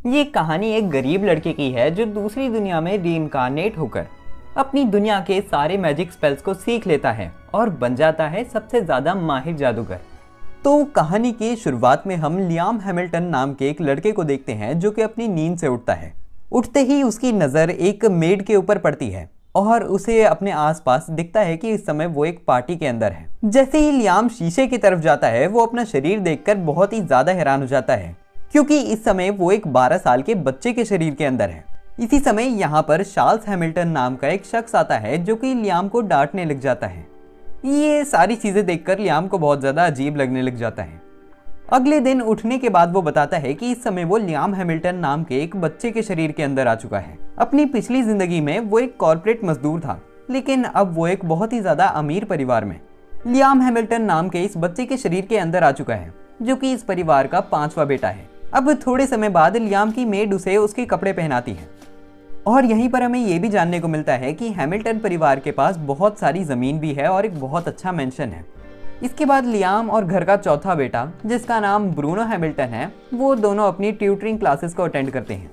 ये कहानी एक गरीब लड़के की है जो दूसरी दुनिया में रीइंकार्नेट होकर अपनी दुनिया के सारे मैजिक स्पेल्स को सीख लेता है और बन जाता है सबसे ज्यादा माहिर जादूगर। तो कहानी की शुरुआत में हम लियाम हैमिल्टन नाम के एक लड़के को देखते हैं जो कि अपनी नींद से उठता है। उठते ही उसकी नज़र एक मेड के ऊपर पड़ती है और उसे अपने आसपास दिखता है कि इस समय वो एक पार्टी के अंदर है। जैसे ही लियाम शीशे की तरफ जाता है वो अपना शरीर देखकर बहुत ही ज्यादा हैरान हो जाता है क्योंकि इस समय वो एक 12 साल के बच्चे के शरीर के अंदर है। इसी समय यहाँ पर चार्ल्स हैमिल्टन नाम का एक शख्स आता है जो कि लियाम को डांटने लग जाता है। ये सारी चीजें देखकर लियाम को बहुत ज्यादा अजीब लगने लग जाता है। अगले दिन उठने के बाद वो बताता है कि इस समय वो लियाम हैमिल्टन नाम के एक बच्चे के शरीर के अंदर आ चुका है। अपनी पिछली जिंदगी में वो एक कॉर्पोरेट मजदूर था, लेकिन अब वो एक बहुत ही ज्यादा अमीर परिवार में लियाम हैमिल्टन नाम के इस बच्चे के शरीर के अंदर आ चुका है, जो कि इस परिवार का 5वां बेटा है। अब थोड़े समय बाद लियाम की मेड उसे उसके कपड़े पहनाती है और यहीं पर हमें यह भी जानने को मिलता है कि हैमिल्टन परिवार के पास बहुत सारी जमीन भी है और एक बहुत अच्छा मेंशन है। इसके बाद लियाम और घर का चौथा बेटा जिसका नाम ब्रूनो हैमिल्टन है, वो दोनों अपनी ट्यूटरिंग क्लासेस को अटेंड करते हैं,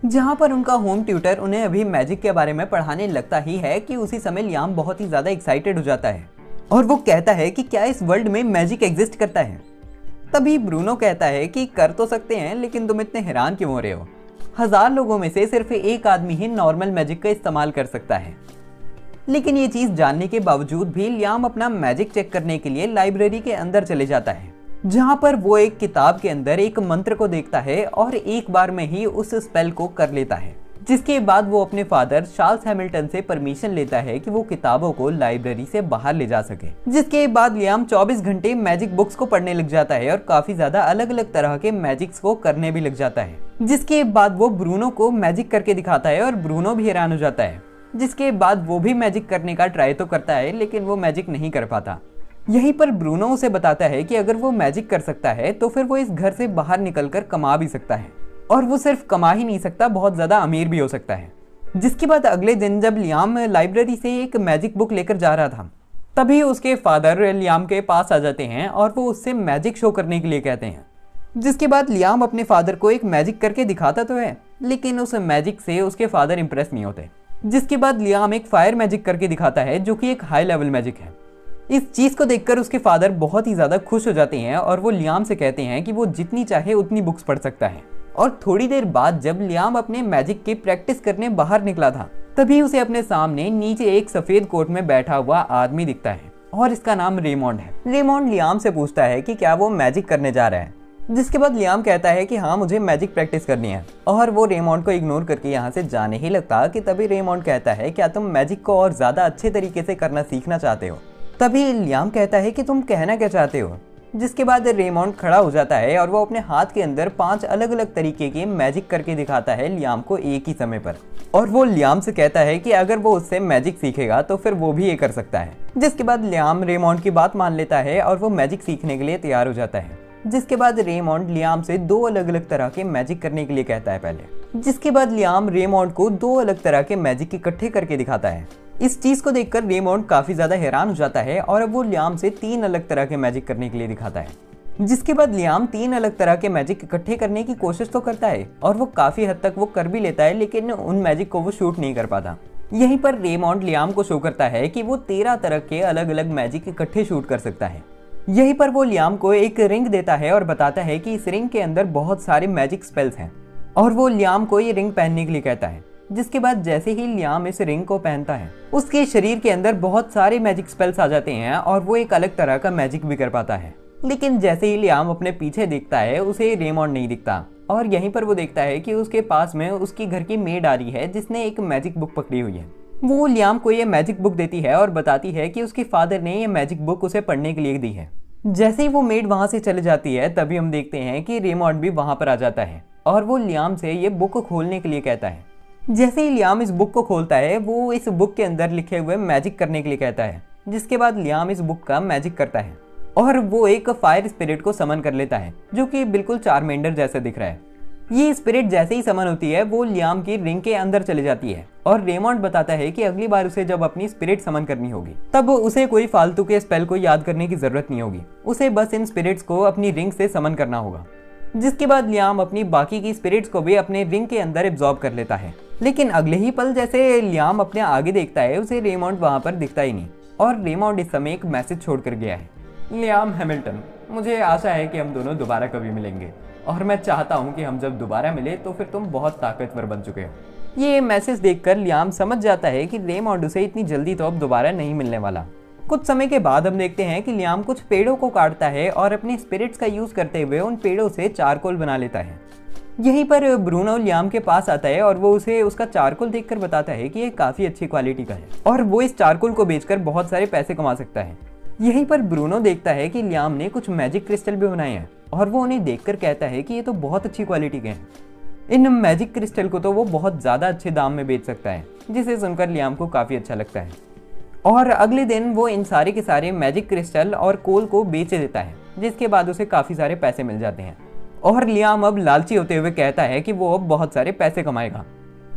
जहां पर उनका होम ट्यूटर उन्हें अभी मैजिक के बारे में पढ़ाने लगता ही है कि उसी समय लियाम बहुत ही ज्यादा एक्साइटेड हो जाता है और वो कहता है कि क्या इस वर्ल्ड में मैजिक एग्जिस्ट करता है। तभी ब्रूनो कहता है कि कर तो सकते हैं, लेकिन तुम इतने हैरान क्यों हो रहे हो? 1000 लोगों में से सिर्फ एक आदमी ही नॉर्मल मैजिक का इस्तेमाल कर सकता है। लेकिन ये चीज जानने के बावजूद भी लियाम अपना मैजिक चेक करने के लिए लाइब्रेरी के अंदर चले जाता है, जहां पर वो एक किताब के अंदर एक मंत्र को देखता है और एक बार में ही उस स्पेल को कर लेता है। जिसके बाद वो अपने फादर चार्ल्स हैमिल्टन से परमिशन लेता है कि वो किताबों को लाइब्रेरी से बाहर ले जा सके। जिसके बाद लियाम 24 घंटे मैजिक बुक्स को पढ़ने लग जाता है और काफी ज्यादा अलग अलग तरह के मैजिक्स को करने भी लग जाता है। जिसके बाद वो ब्रूनो को मैजिक करके दिखाता है और ब्रूनो भी हैरान हो जाता है। जिसके बाद वो भी मैजिक करने का ट्राई तो करता है, लेकिन वो मैजिक नहीं कर पाता। यहीं पर ब्रूनो उसे बताता है कि अगर वो मैजिक कर सकता है तो फिर वो इस घर से बाहर निकलकर कमा भी सकता है, और वो सिर्फ कमा ही नहीं सकता, बहुत ज्यादा अमीर भी हो सकता है। जिसके बाद अगले दिन जब लियाम लाइब्रेरी से एक मैजिक बुक लेकर जा रहा था, तभी उसके फादर लियाम के पास आ जाते हैं और वो उससे मैजिक शो करने के लिए कहते हैं। जिसके बाद लियाम अपने फादर को एक मैजिक करके दिखाता तो है, लेकिन उस मैजिक से उसके फादर इंप्रेस नहीं होते। जिसके बाद लियाम एक फायर मैजिक करके दिखाता है, जो कि एक हाई लेवल मैजिक है। इस चीज को देखकर उसके फादर बहुत ही ज्यादा खुश हो जाते हैं और वो लियाम से कहते हैं कि वो जितनी चाहे उतनी बुक्स पढ़ सकता है। और थोड़ी देर बाद जब लियाम अपने मैजिक की प्रैक्टिस करने बाहर निकला था, तभी उसे अपने सामने नीचे एक सफेद कोट में बैठा हुआ आदमी दिखता है और इसका नाम रेमोंड है। रेमोंड लियाम से पूछता है कि क्या वो मैजिक करने जा रहा है। जिसके बाद लियाम कहता है कि हाँ, मुझे मैजिक प्रैक्टिस करनी है, और वो रेमोंड को इग्नोर करके यहाँ से जाने ही लगता कि तभी रेमोंड कहता है, क्या तुम मैजिक को और ज्यादा अच्छे तरीके से करना सीखना चाहते हो? तभी लियाम कहता है कि तुम कहना क्या चाहते हो? जिसके बाद रेमोंड खड़ा हो जाता है और वो अपने हाथ के अंदर 5 अलग अलग तरीके के मैजिक करके दिखाता है लियाम को एक ही समय पर, और वो लियाम से कहता है कि अगर वो उससे मैजिक सीखेगा तो फिर वो भी ये कर सकता है। जिसके बाद लियाम रेमोंड की बात मान लेता है और वो मैजिक सीखने के लिए तैयार हो जाता है। जिसके बाद रेमोंड लियाम से 2 अलग अलग तरह के मैजिक करने के लिए कहता है पहले। जिसके बाद लियाम रेमोंड को 2 अलग तरह के मैजिक इकट्ठे करके दिखाता है। इस चीज को देखकर रेमोंड काफी ज्यादा हैरान हो जाता है और अब वो लियाम से 3 अलग तरह के मैजिक करने के लिए दिखाता है। जिसके बाद लियाम 3 अलग तरह के मैजिक इकट्ठे करने की कोशिश तो करता है और वो काफी हद तक वो कर भी लेता है, लेकिन उन मैजिक को वो शूट नहीं कर पाता। यहीं पर रेमोंड लियाम को शो करता है कि वो 13 तरह के अलग अलग मैजिक इकट्ठे शूट कर सकता है। यहीं पर वो लियाम को एक रिंग देता है और बताता है कि इस रिंग के अंदर बहुत सारे मैजिक स्पेल्स हैं, और वो लियाम को ये रिंग पहनने के लिए कहता है। जिसके बाद जैसे ही लियाम इस रिंग को पहनता है, उसके शरीर के अंदर बहुत सारे मैजिक स्पेल्स आ जाते हैं और वो एक अलग तरह का मैजिक भी कर पाता है। लेकिन जैसे ही लियाम अपने पीछे देखता है, उसे रेमोंड नहीं दिखता, और यहीं पर वो देखता है कि उसके पास में उसकी घर की मेड आ रही है जिसने एक मैजिक बुक पकड़ी हुई है। वो लियाम को ये मैजिक बुक देती है और बताती है कि उसके फादर ने ये मैजिक बुक उसे पढ़ने के लिए दी है। जैसे ही वो मेड वहां से चले जाती है, तभी हम देखते हैं कि रेमोंड भी वहां पर आ जाता है और वो लियाम से ये बुक को खोलने के लिए कहता है। जैसे ही लियाम इस बुक को खोलता है, वो इस बुक के अंदर लिखे हुए मैजिक करने के लिए कहता है। जिसके बाद लियाम इस बुक का मैजिक करता है और वो एक फायर स्पिरिट को समन कर लेता है, जो कि बिल्कुल चारमेंडर जैसा दिख रहा है। ये स्पिरिट जैसे ही समन होती है, वो लियाम की रिंग के अंदर चली जाती है और रेमोंड बताता है कि अगली बार उसे जब अपनी स्पिरिट समन करनी होगी, तब उसे कोई फालतू के स्पेल को याद करने की जरूरत नहीं होगी, उसे बस इन स्पिरिट्स को अपनी रिंग से समन करना होगा। जिसके बाद लियाम अपनी बाकी की स्पिरिट्स को भी अपने रिंग के अंदर एब्जॉर्ब कर लेता है। लेकिन अगले ही पल जैसे लियाम अपने आगे देखता है, उसे रेमंड वहां पर दिखता ही नहीं और रेमंड इस समय एक मैसेज छोड़कर गया है। लियाम हैमिल्टन, मुझे आशा है कि हम दोनों दोबारा कभी मिलेंगे और मैं चाहता हूं कि हम जब दोबारा मिले तो फिर तुम बहुत ताकतवर बन चुके हो। ये मैसेज देखकर लियाम समझ जाता है कि रेमंड उसे इतनी जल्दी तो अब दोबारा नहीं मिलने वाला। कुछ समय के बाद हम देखते हैं कि लियाम कुछ पेड़ों को काटता है और अपने स्पिरिट्स का यूज करते हुए उन पेड़ों से चारकोल बना लेता है। यहीं पर ब्रूनो लियाम के पास आता है और वो उसे उसका चारकोल देखकर बताता है कि ये काफी अच्छी क्वालिटी का है और वो इस चारकोल को बेचकर बहुत सारे पैसे कमा सकता है। यहीं पर ब्रूनो देखता है कि लियाम ने कुछ मैजिक क्रिस्टल भी बनाए हैं और वो उन्हें देखकर कहता है कि ये तो बहुत अच्छी क्वालिटी के हैं। इन मैजिक क्रिस्टल को तो वो बहुत ज़्यादा अच्छे दाम में बेच सकता है, जिसे सुनकर लियाम को काफ़ी अच्छा लगता है। और अगले दिन वो इन सारे के सारे मैजिक क्रिस्टल और कोल को बेच देता है, जिसके बाद उसे काफ़ी सारे पैसे मिल जाते हैं और लियाम अब लालची होते हुए कहता है कि वो अब बहुत सारे पैसे कमाएगा।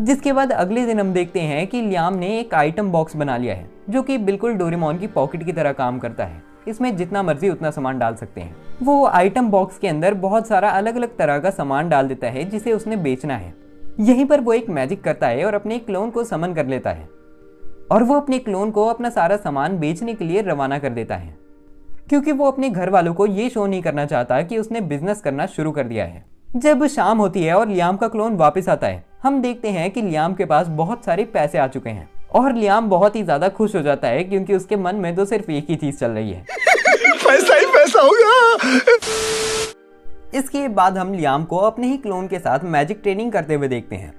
जिसके बाद अगले दिन हम देखते हैं कि लियाम ने एक आइटम बॉक्स बना लिया है जो कि बिल्कुल डोरेमोन की पॉकेट की तरह काम करता है। इसमें जितना मर्जी उतना सामान डाल सकते हैं। वो आइटम बॉक्स के अंदर बहुत सारा अलग अलग तरह का सामान डाल देता है जिसे उसने बेचना है। यहीं पर वो एक मैजिक करता है और अपने क्लोन को समन कर लेता है और वो अपने क्लोन को अपना सारा सामान बेचने के लिए रवाना कर देता है, क्योंकि वो अपने घर वालों को ये शो नहीं करना चाहता कि उसने बिजनेस करना शुरू कर दिया है। जब शाम होती है और लियाम का क्लोन वापस आता है, हम देखते हैं कि लियाम के पास बहुत सारे पैसे आ चुके हैं और लियाम बहुत ही ज्यादा खुश हो जाता है क्योंकि उसके मन में तो सिर्फ एक ही चीज चल रही है, पैसा ही पैसा होगा। इसके बाद हम लियाम को अपने ही क्लोन के साथ मैजिक ट्रेनिंग करते हुए देखते हैं।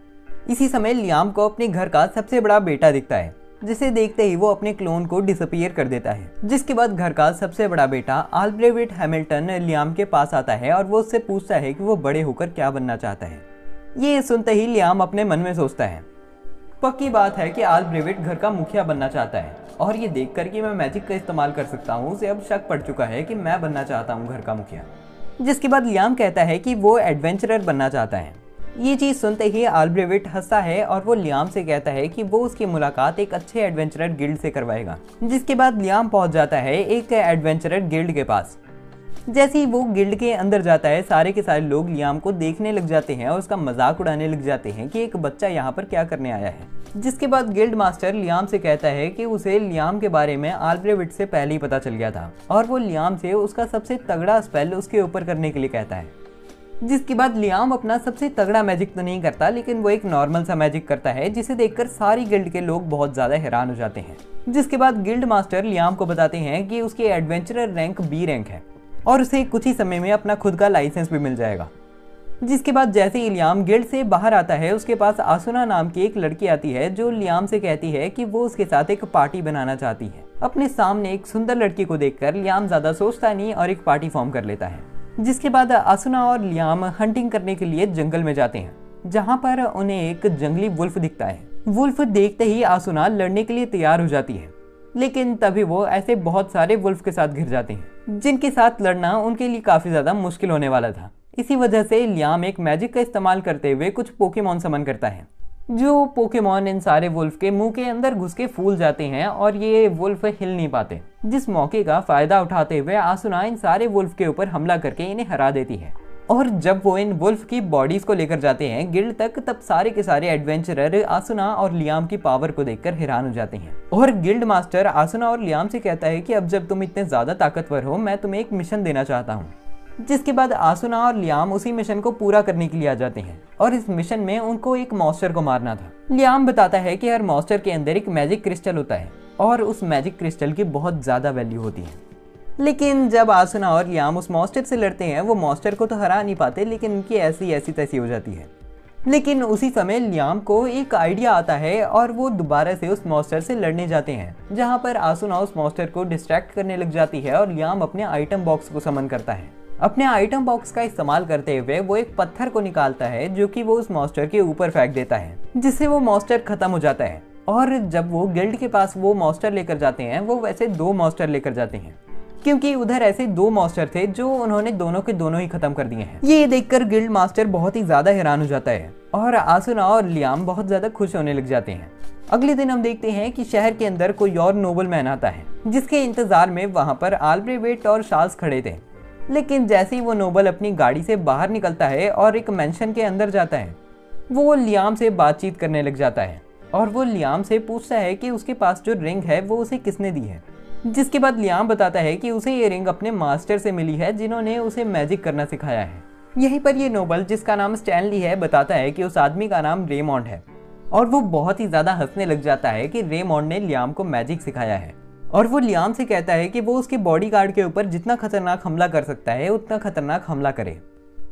इसी समय लियाम को अपने घर का सबसे बड़ा बेटा दिखता है, जिसे देखते ही वो अपने क्लोन को डिसअपीयर कर देता है। जिसके बाद घर का सबसे बड़ा बेटा अल्ब्रेविट हैमिल्टन लियाम के पास आता है और वो उससे पूछता है कि वो बड़े होकर क्या बनना चाहता है। ये सुनते ही लियाम अपने मन में सोचता है, पक्की बात है कि अल्ब्रेविट घर का मुखिया बनना चाहता है और ये देखकर कि मैं मैजिक का इस्तेमाल कर सकता हूँ, उसे अब शक पड़ चुका है कि मैं बनना चाहता हूँ घर का मुखिया। जिसके बाद लियाम कहता है कि वो एडवेंचरर बनना चाहता है। ये चीज़ सुनते ही अल्ब्रेविट हंसता है और वो लियाम से कहता है कि वो उसकी मुलाकात एक अच्छे एडवेंचरर गिल्ड से करवाएगा। जिसके बाद लियाम पहुंच जाता है एक एडवेंचरर गिल्ड के पास। जैसे ही वो गिल्ड के अंदर जाता है, सारे के सारे लोग लियाम को देखने लग जाते हैं और उसका मजाक उड़ाने लग जाते हैं कि एक बच्चा यहाँ पर क्या करने आया है। जिसके बाद गिल्ड मास्टर लियाम से कहता है कि उसे लियाम के बारे में अल्ब्रेविट से पहले ही पता चल गया था और वो लियाम से उसका सबसे तगड़ा स्पेल उसके ऊपर करने के लिए कहता है। जिसके बाद लियाम अपना सबसे तगड़ा मैजिक तो नहीं करता, लेकिन वो एक नॉर्मल सा मैजिक करता है जिसे देखकर सारी गिल्ड के लोग बहुत ज्यादा हैरान हो जाते हैं। जिसके बाद गिल्ड मास्टर लियाम को बताते हैं कि उसके एडवेंचरर रैंक बी रैंक है और उसे कुछ ही समय में अपना खुद का लाइसेंस भी मिल जाएगा। जिसके बाद जैसे ही लियाम गिल्ड से बाहर आता है, उसके पास आसुना नाम की एक लड़की आती है जो लियाम से कहती है कि वो उसके साथ एक पार्टी बनाना चाहती है। अपने सामने एक सुंदर लड़की को देखकर लियाम ज्यादा सोचता नहीं और एक पार्टी फॉर्म कर लेता है। जिसके बाद आसुना और लियाम हंटिंग करने के लिए जंगल में जाते हैं, जहाँ पर उन्हें एक जंगली वुल्फ दिखता है। वुल्फ देखते ही आसुना लड़ने के लिए तैयार हो जाती है, लेकिन तभी वो ऐसे बहुत सारे वुल्फ के साथ घिर जाते हैं जिनके साथ लड़ना उनके लिए काफी ज्यादा मुश्किल होने वाला था। इसी वजह से लियाम एक मैजिक का इस्तेमाल करते हुए कुछ पोकेमॉन समन करता है। जो पोकेमॉन इन सारे वुल्फ के मुंह के अंदर घुस के फूल जाते हैं और ये वुल्फ हिल नहीं पाते। जिस मौके का फायदा उठाते हुए आसुना इन सारे वुल्फ के ऊपर हमला करके इन्हें हरा देती है। और जब वो इन वुल्फ की बॉडीज को लेकर जाते हैं गिल्ड तक, तब सारे के सारे एडवेंचरर आसुना और लियाम की पावर को देखकर हैरान हो जाते हैं। और गिल्ड मास्टर आसुना और लियाम से कहता है कि अब जब तुम इतने ज्यादा ताकतवर हो, मैं तुम्हें एक मिशन देना चाहता हूँ। जिसके बाद आसुना और लियाम उसी मिशन को पूरा करने के लिए आ जाते हैं और इस मिशन में उनको एक मॉन्स्टर को मारना था। लियाम बताता है कि हर मॉन्स्टर के अंदर एक मैजिक क्रिस्टल होता है और उस मैजिक क्रिस्टल की बहुत ज्यादा वैल्यू होती है। लेकिन जब आसुना और लियाम उस मॉन्स्टर से लड़ते हैं, वो मॉन्स्टर को तो हरा नहीं पाते, लेकिन उनकी ऐसी तैसी हो जाती है। लेकिन उसी समय लियाम को एक आइडिया आता है और वो दोबारा से उस मॉन्स्टर से लड़ने जाते हैं, जहाँ पर आसुना उस मॉन्स्टर को डिस्ट्रैक्ट करने लग जाती है और लियाम अपने आइटम बॉक्स को समन करता है। अपने आइटम बॉक्स का इस्तेमाल करते हुए वो एक पत्थर को निकालता है जो कि वो उस मॉन्स्टर के ऊपर फेंक देता है, जिससे वो मॉन्स्टर खत्म हो जाता है। और जब वो गिल्ड के पास वो मॉन्स्टर लेकर जाते हैं, वो वैसे 2 मॉन्स्टर लेकर जाते हैं, क्योंकि उधर ऐसे 2 मॉन्स्टर थे जो उन्होंने दोनों के दोनों ही खत्म कर दिए हैं। ये देखकर गिल्ड मास्टर बहुत ही ज्यादा हैरान हो जाता है और आसुना और लियाम बहुत ज्यादा खुश होने लग जाते हैं। अगले दिन हम देखते हैं कि शहर के अंदर कोई और नोबल मैन आता है, जिसके इंतजार में वहां पर अल्ब्रेविट और चार्ल्स खड़े थे। लेकिन जैसे ही वो नोबल अपनी गाड़ी से बाहर निकलता है और एक मेंशन के अंदर जाता है, वो लियाम से बातचीत करने लग जाता है और वो लियाम से पूछता है कि उसके पास जो रिंग है वो उसे किसने दी है। जिसके बाद लियाम बताता है कि उसे ये रिंग अपने मास्टर से मिली है, जिन्होंने उसे मैजिक करना सिखाया है। यहीं पर ये नोबल, जिसका नाम स्टैनली है, बताता है कि उस आदमी का नाम रेमॉन्ड है और वो बहुत ही ज़्यादा हंसने लग जाता है कि रेमॉन्ड ने लियाम को मैजिक सिखाया है। और वो लियाम से कहता है कि वो उसके बॉडीगार्ड के ऊपर जितना खतरनाक हमला कर सकता है उतना खतरनाक हमला करे।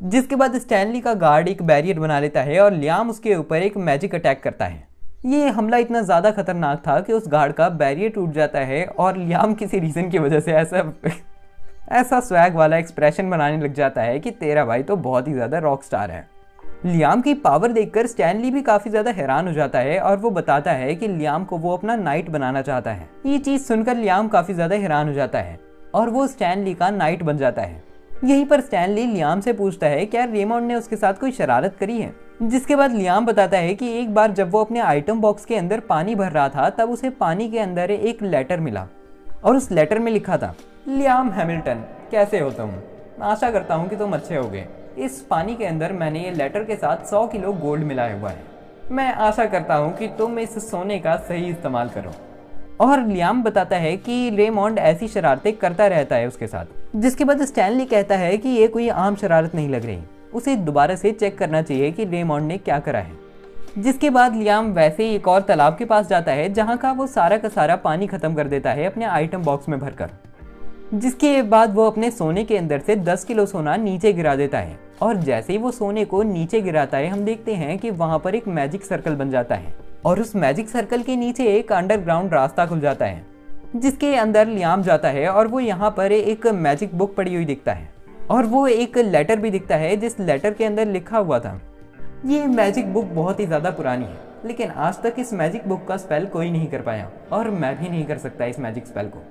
जिसके बाद स्टैनली का गार्ड एक बैरियर बना लेता है और लियाम उसके ऊपर एक मैजिक अटैक करता है। ये हमला इतना ज़्यादा खतरनाक था कि उस गार्ड का बैरियर टूट जाता है और लियाम किसी रीज़न की वजह से ऐसा स्वैग वाला एक्सप्रेशन बनाने लग जाता है कि तेरा भाई तो बहुत ही ज़्यादा रॉक स्टार है। लियाम की पावर देखकर स्टैनली भी काफ़ी ज़्यादा हैरान हो जाता है और वो बताता है कि लियाम को वो अपना नाइट बनाना चाहता है। ये चीज़ सुनकर लियाम काफ़ी ज़्यादा हैरान हो जाता है और वो स्टैनली का नाइट बन जाता है। यहीं पर स्टैनली लियाम से पूछता है क्या रेमॉन्ड ने उसके साथ कोई शरारत करी है। जिसके बाद लियाम बताता है कि एक बार जब वो अपने आइटम बॉक्स के अंदर पानी भर रहा था, तब उसे पानी के अंदर एक लेटर मिला और उस लेटर में लिखा था, लियाम हैमिल्टन, कैसे हो तुम? आशा करता हूँ कि तुम अच्छे होगे। इस पानी के अंदर मैंने ये लेटर के साथ 100 किलो गोल्ड मिलाया हुआ है। मैं आशा करता हूँ कि तुम इस सोने का सही इस्तेमाल करो। और लियाम बताता है कि रेमॉन्ड ऐसी शरारतें करता रहता है उसके साथ। जिसके बाद स्टैनली कहता है कि ये कोई आम शरारत नहीं लग रही, उसे दोबारा से चेक करना चाहिए कि रेमॉन्ड ने क्या करा है। जिसके बाद लियाम वैसे ही एक और तालाब के पास जाता है, जहाँ का वो सारा का सारा पानी खत्म कर देता है अपने आइटम बॉक्स में भरकर। जिसके बाद वो अपने सोने के अंदर से 10 किलो सोना नीचे गिरा देता है और जैसे ही वो सोने को नीचे गिराता है, हम देखते हैं कि वहाँ पर एक मैजिक सर्कल बन जाता है और उस मैजिक सर्कल के नीचे एक अंडरग्राउंड रास्ता खुल जाता है, जिसके अंदर लियाम जाता है और वो यहाँ पर एक मैजिक बुक पड़ी हुई दिखता है और वो एक लेटर भी दिखता है, जिस लेटर के अंदर लिखा हुआ था। ये मैजिक बुक बहुत ही ज़्यादा पुरानी है, लेकिन आज तक इस मैजिक बुक का स्पेल कोई नहीं कर पाया और मैं भी नहीं कर सकता इस मैजिक स्पेल को,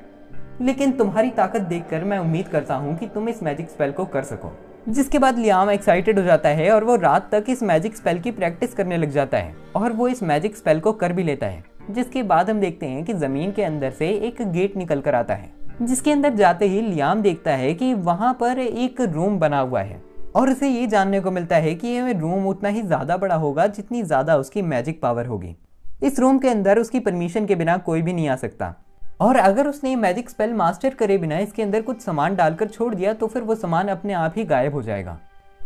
लेकिन तुम्हारी ताकत देखकर मैं उम्मीद करता हूँ कि तुम इस मैजिक स्पेल को कर सको। जिसके बाद लियाम एक्साइटेड हो जाता है और वो रात तक इस मैजिक स्पेल की प्रैक्टिस करने लग जाता है और वो इस मैजिक स्पेल को कर भी लेता है। जिसके बाद हम देखते हैं कि ज़मीन के अंदर से एक गेट निकल कर आता है, जिसके अंदर जाते ही लियाम देखता है कि वहाँ पर एक रूम बना हुआ है और उसे ये जानने को मिलता है कि ये रूम उतना ही ज़्यादा बड़ा होगा जितनी ज़्यादा उसकी मैजिक पावर होगी। इस रूम के अंदर उसकी परमिशन के बिना कोई भी नहीं आ सकता और अगर उसने मैजिक स्पेल मास्टर करे बिना इसके अंदर कुछ सामान डालकर छोड़ दिया तो फिर वो सामान अपने आप ही गायब हो जाएगा।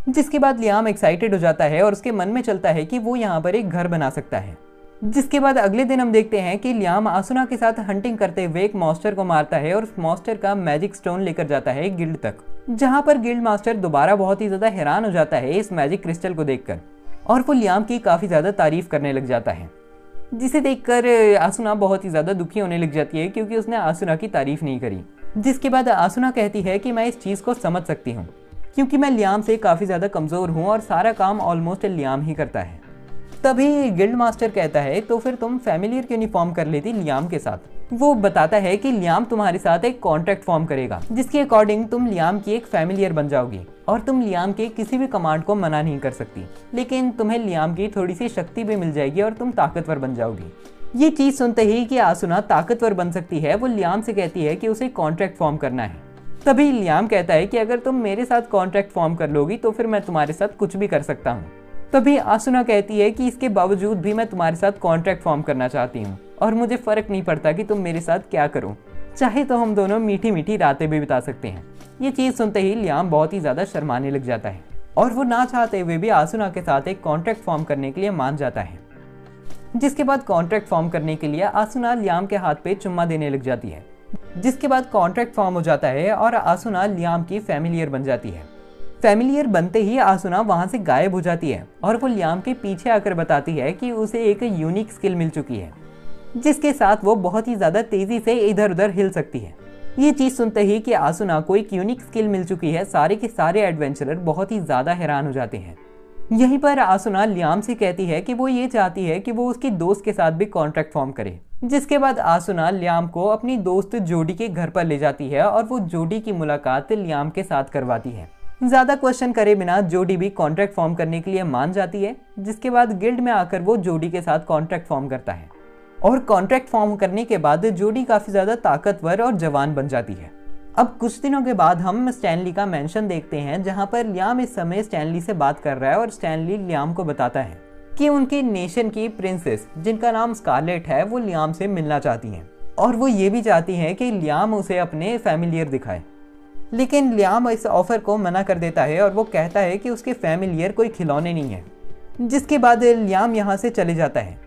जिसके बाद लियाम एक्साइटेड हो जाता है और उसके मन में चलता है कि वो यहाँ पर एक घर बना सकता है। जिसके बाद अगले दिन हम देखते हैं कि लियाम आसुना के साथ हंटिंग करते हुए एक मॉन्स्टर को मारता है और उस मॉन्स्टर का मैजिक स्टोन लेकर जाता है गिल्ड तक, जहाँ पर गिल्ड मास्टर दोबारा बहुत ही ज़्यादा हैरान हो जाता है इस मैजिक क्रिस्टल को देखकर और वो लियाम की काफ़ी ज़्यादा तारीफ करने लग जाता है। जिसे देखकर आसुना बहुत ही ज़्यादा दुखी होने लग जाती है क्योंकि उसने आसुना की तारीफ नहीं करी। जिसके बाद आसुना कहती है कि मैं इस चीज़ को समझ सकती हूँ क्योंकि मैं लियाम से काफ़ी ज़्यादा कमज़ोर हूँ और सारा काम ऑलमोस्ट लियाम ही करता है। तभी गिल्ड मास्टर कहता है तो फिर तुम फैमिलियर क्यों नहीं फॉर्म कर लेती लियाम के साथ। वो बताता है कि लियाम तुम्हारे साथ एक कॉन्ट्रैक्ट फॉर्म करेगा जिसके अकॉर्डिंग तुम लियाम की एक फैमिलियर बन जाओगी और तुम लियाम के किसी भी कमांड को मना नहीं कर सकती, लेकिन तुम्हें लियाम की थोड़ी सी शक्ति भी मिल जाएगी और तुम ताकतवर बन जाओगी। ये चीज़ सुनते ही कि आसुना ताकतवर बन सकती है, वो लियाम से कहती है कि उसे कॉन्ट्रैक्ट फॉर्म करना है। तभी लियाम कहता है कि अगर तुम मेरे साथ कॉन्ट्रैक्ट फॉर्म कर लोगी तो फिर मैं तुम्हारे साथ कुछ भी कर सकता हूँ। तभी आसुना कहती है कि इसके बावजूद भी मैं तुम्हारे साथ कॉन्ट्रैक्ट फॉर्म करना चाहती हूँ और मुझे फ़र्क नहीं पड़ता कि तुम मेरे साथ क्या करो, चाहे तो हम दोनों मीठी मीठी रातें भी बिता सकते हैं। ये चीज़ सुनते ही लियाम बहुत ही ज़्यादा शर्माने लग जाता है और वो ना चाहते हुए भी आसुना के साथ एक कॉन्ट्रैक्ट फॉर्म करने के लिए मान जाता है। जिसके बाद कॉन्ट्रैक्ट फॉर्म करने के लिए आसुना लियाम के हाथ पे चुम्मा देने लग जाती है। जिसके बाद कॉन्ट्रैक्ट फॉर्म हो जाता है और आसुना लियाम की फैमिलियर बन जाती है। फैमिलियर बनते ही आसुना वहाँ से गायब हो जाती है और वो लियाम के पीछे आकर बताती है कि उसे एक यूनिक स्किल मिल चुकी है जिसके साथ वो बहुत ही ज़्यादा तेज़ी से इधर उधर हिल सकती है। ये चीज़ सुनते ही कि आसुना को एक यूनिक स्किल मिल चुकी है, सारे के सारे एडवेंचरर बहुत ही ज़्यादा हैरान हो जाते हैं। यहीं पर आसुना लियाम से कहती है कि वो ये चाहती है कि वो उसकी दोस्त के साथ भी कॉन्ट्रैक्ट फॉर्म करे। जिसके बाद आसुना लियाम को अपनी दोस्त जोडी के घर पर ले जाती है और वो जोडी की मुलाकात लियाम के साथ करवाती है। ज़्यादा क्वेश्चन करे बिना जोडी भी कॉन्ट्रैक्ट फॉर्म करने के लिए मान जाती है। जिसके बाद गिल्ड में आकर वो जोडी के साथ कॉन्ट्रैक्ट फॉर्म करता है और कॉन्ट्रैक्ट फॉर्म करने के बाद जोडी काफ़ी ज़्यादा ताकतवर और जवान बन जाती है। अब कुछ दिनों के बाद हम स्टैनली का मेंशन देखते हैं जहां पर लियाम इस समय स्टैनली से बात कर रहा है और स्टैनली लियाम को बताता है कि उनकी नेशन की प्रिंसेस जिनका नाम स्कारलेट है वो लियाम से मिलना चाहती हैं और वो ये भी चाहती हैं कि लियाम उसे अपने फैमिलियर दिखाए। लेकिन लियाम इस ऑफर को मना कर देता है और वो कहता है कि उसके फैमिलियर कोई खिलौने नहीं है। जिसके बाद लियाम यहाँ से चले जाता है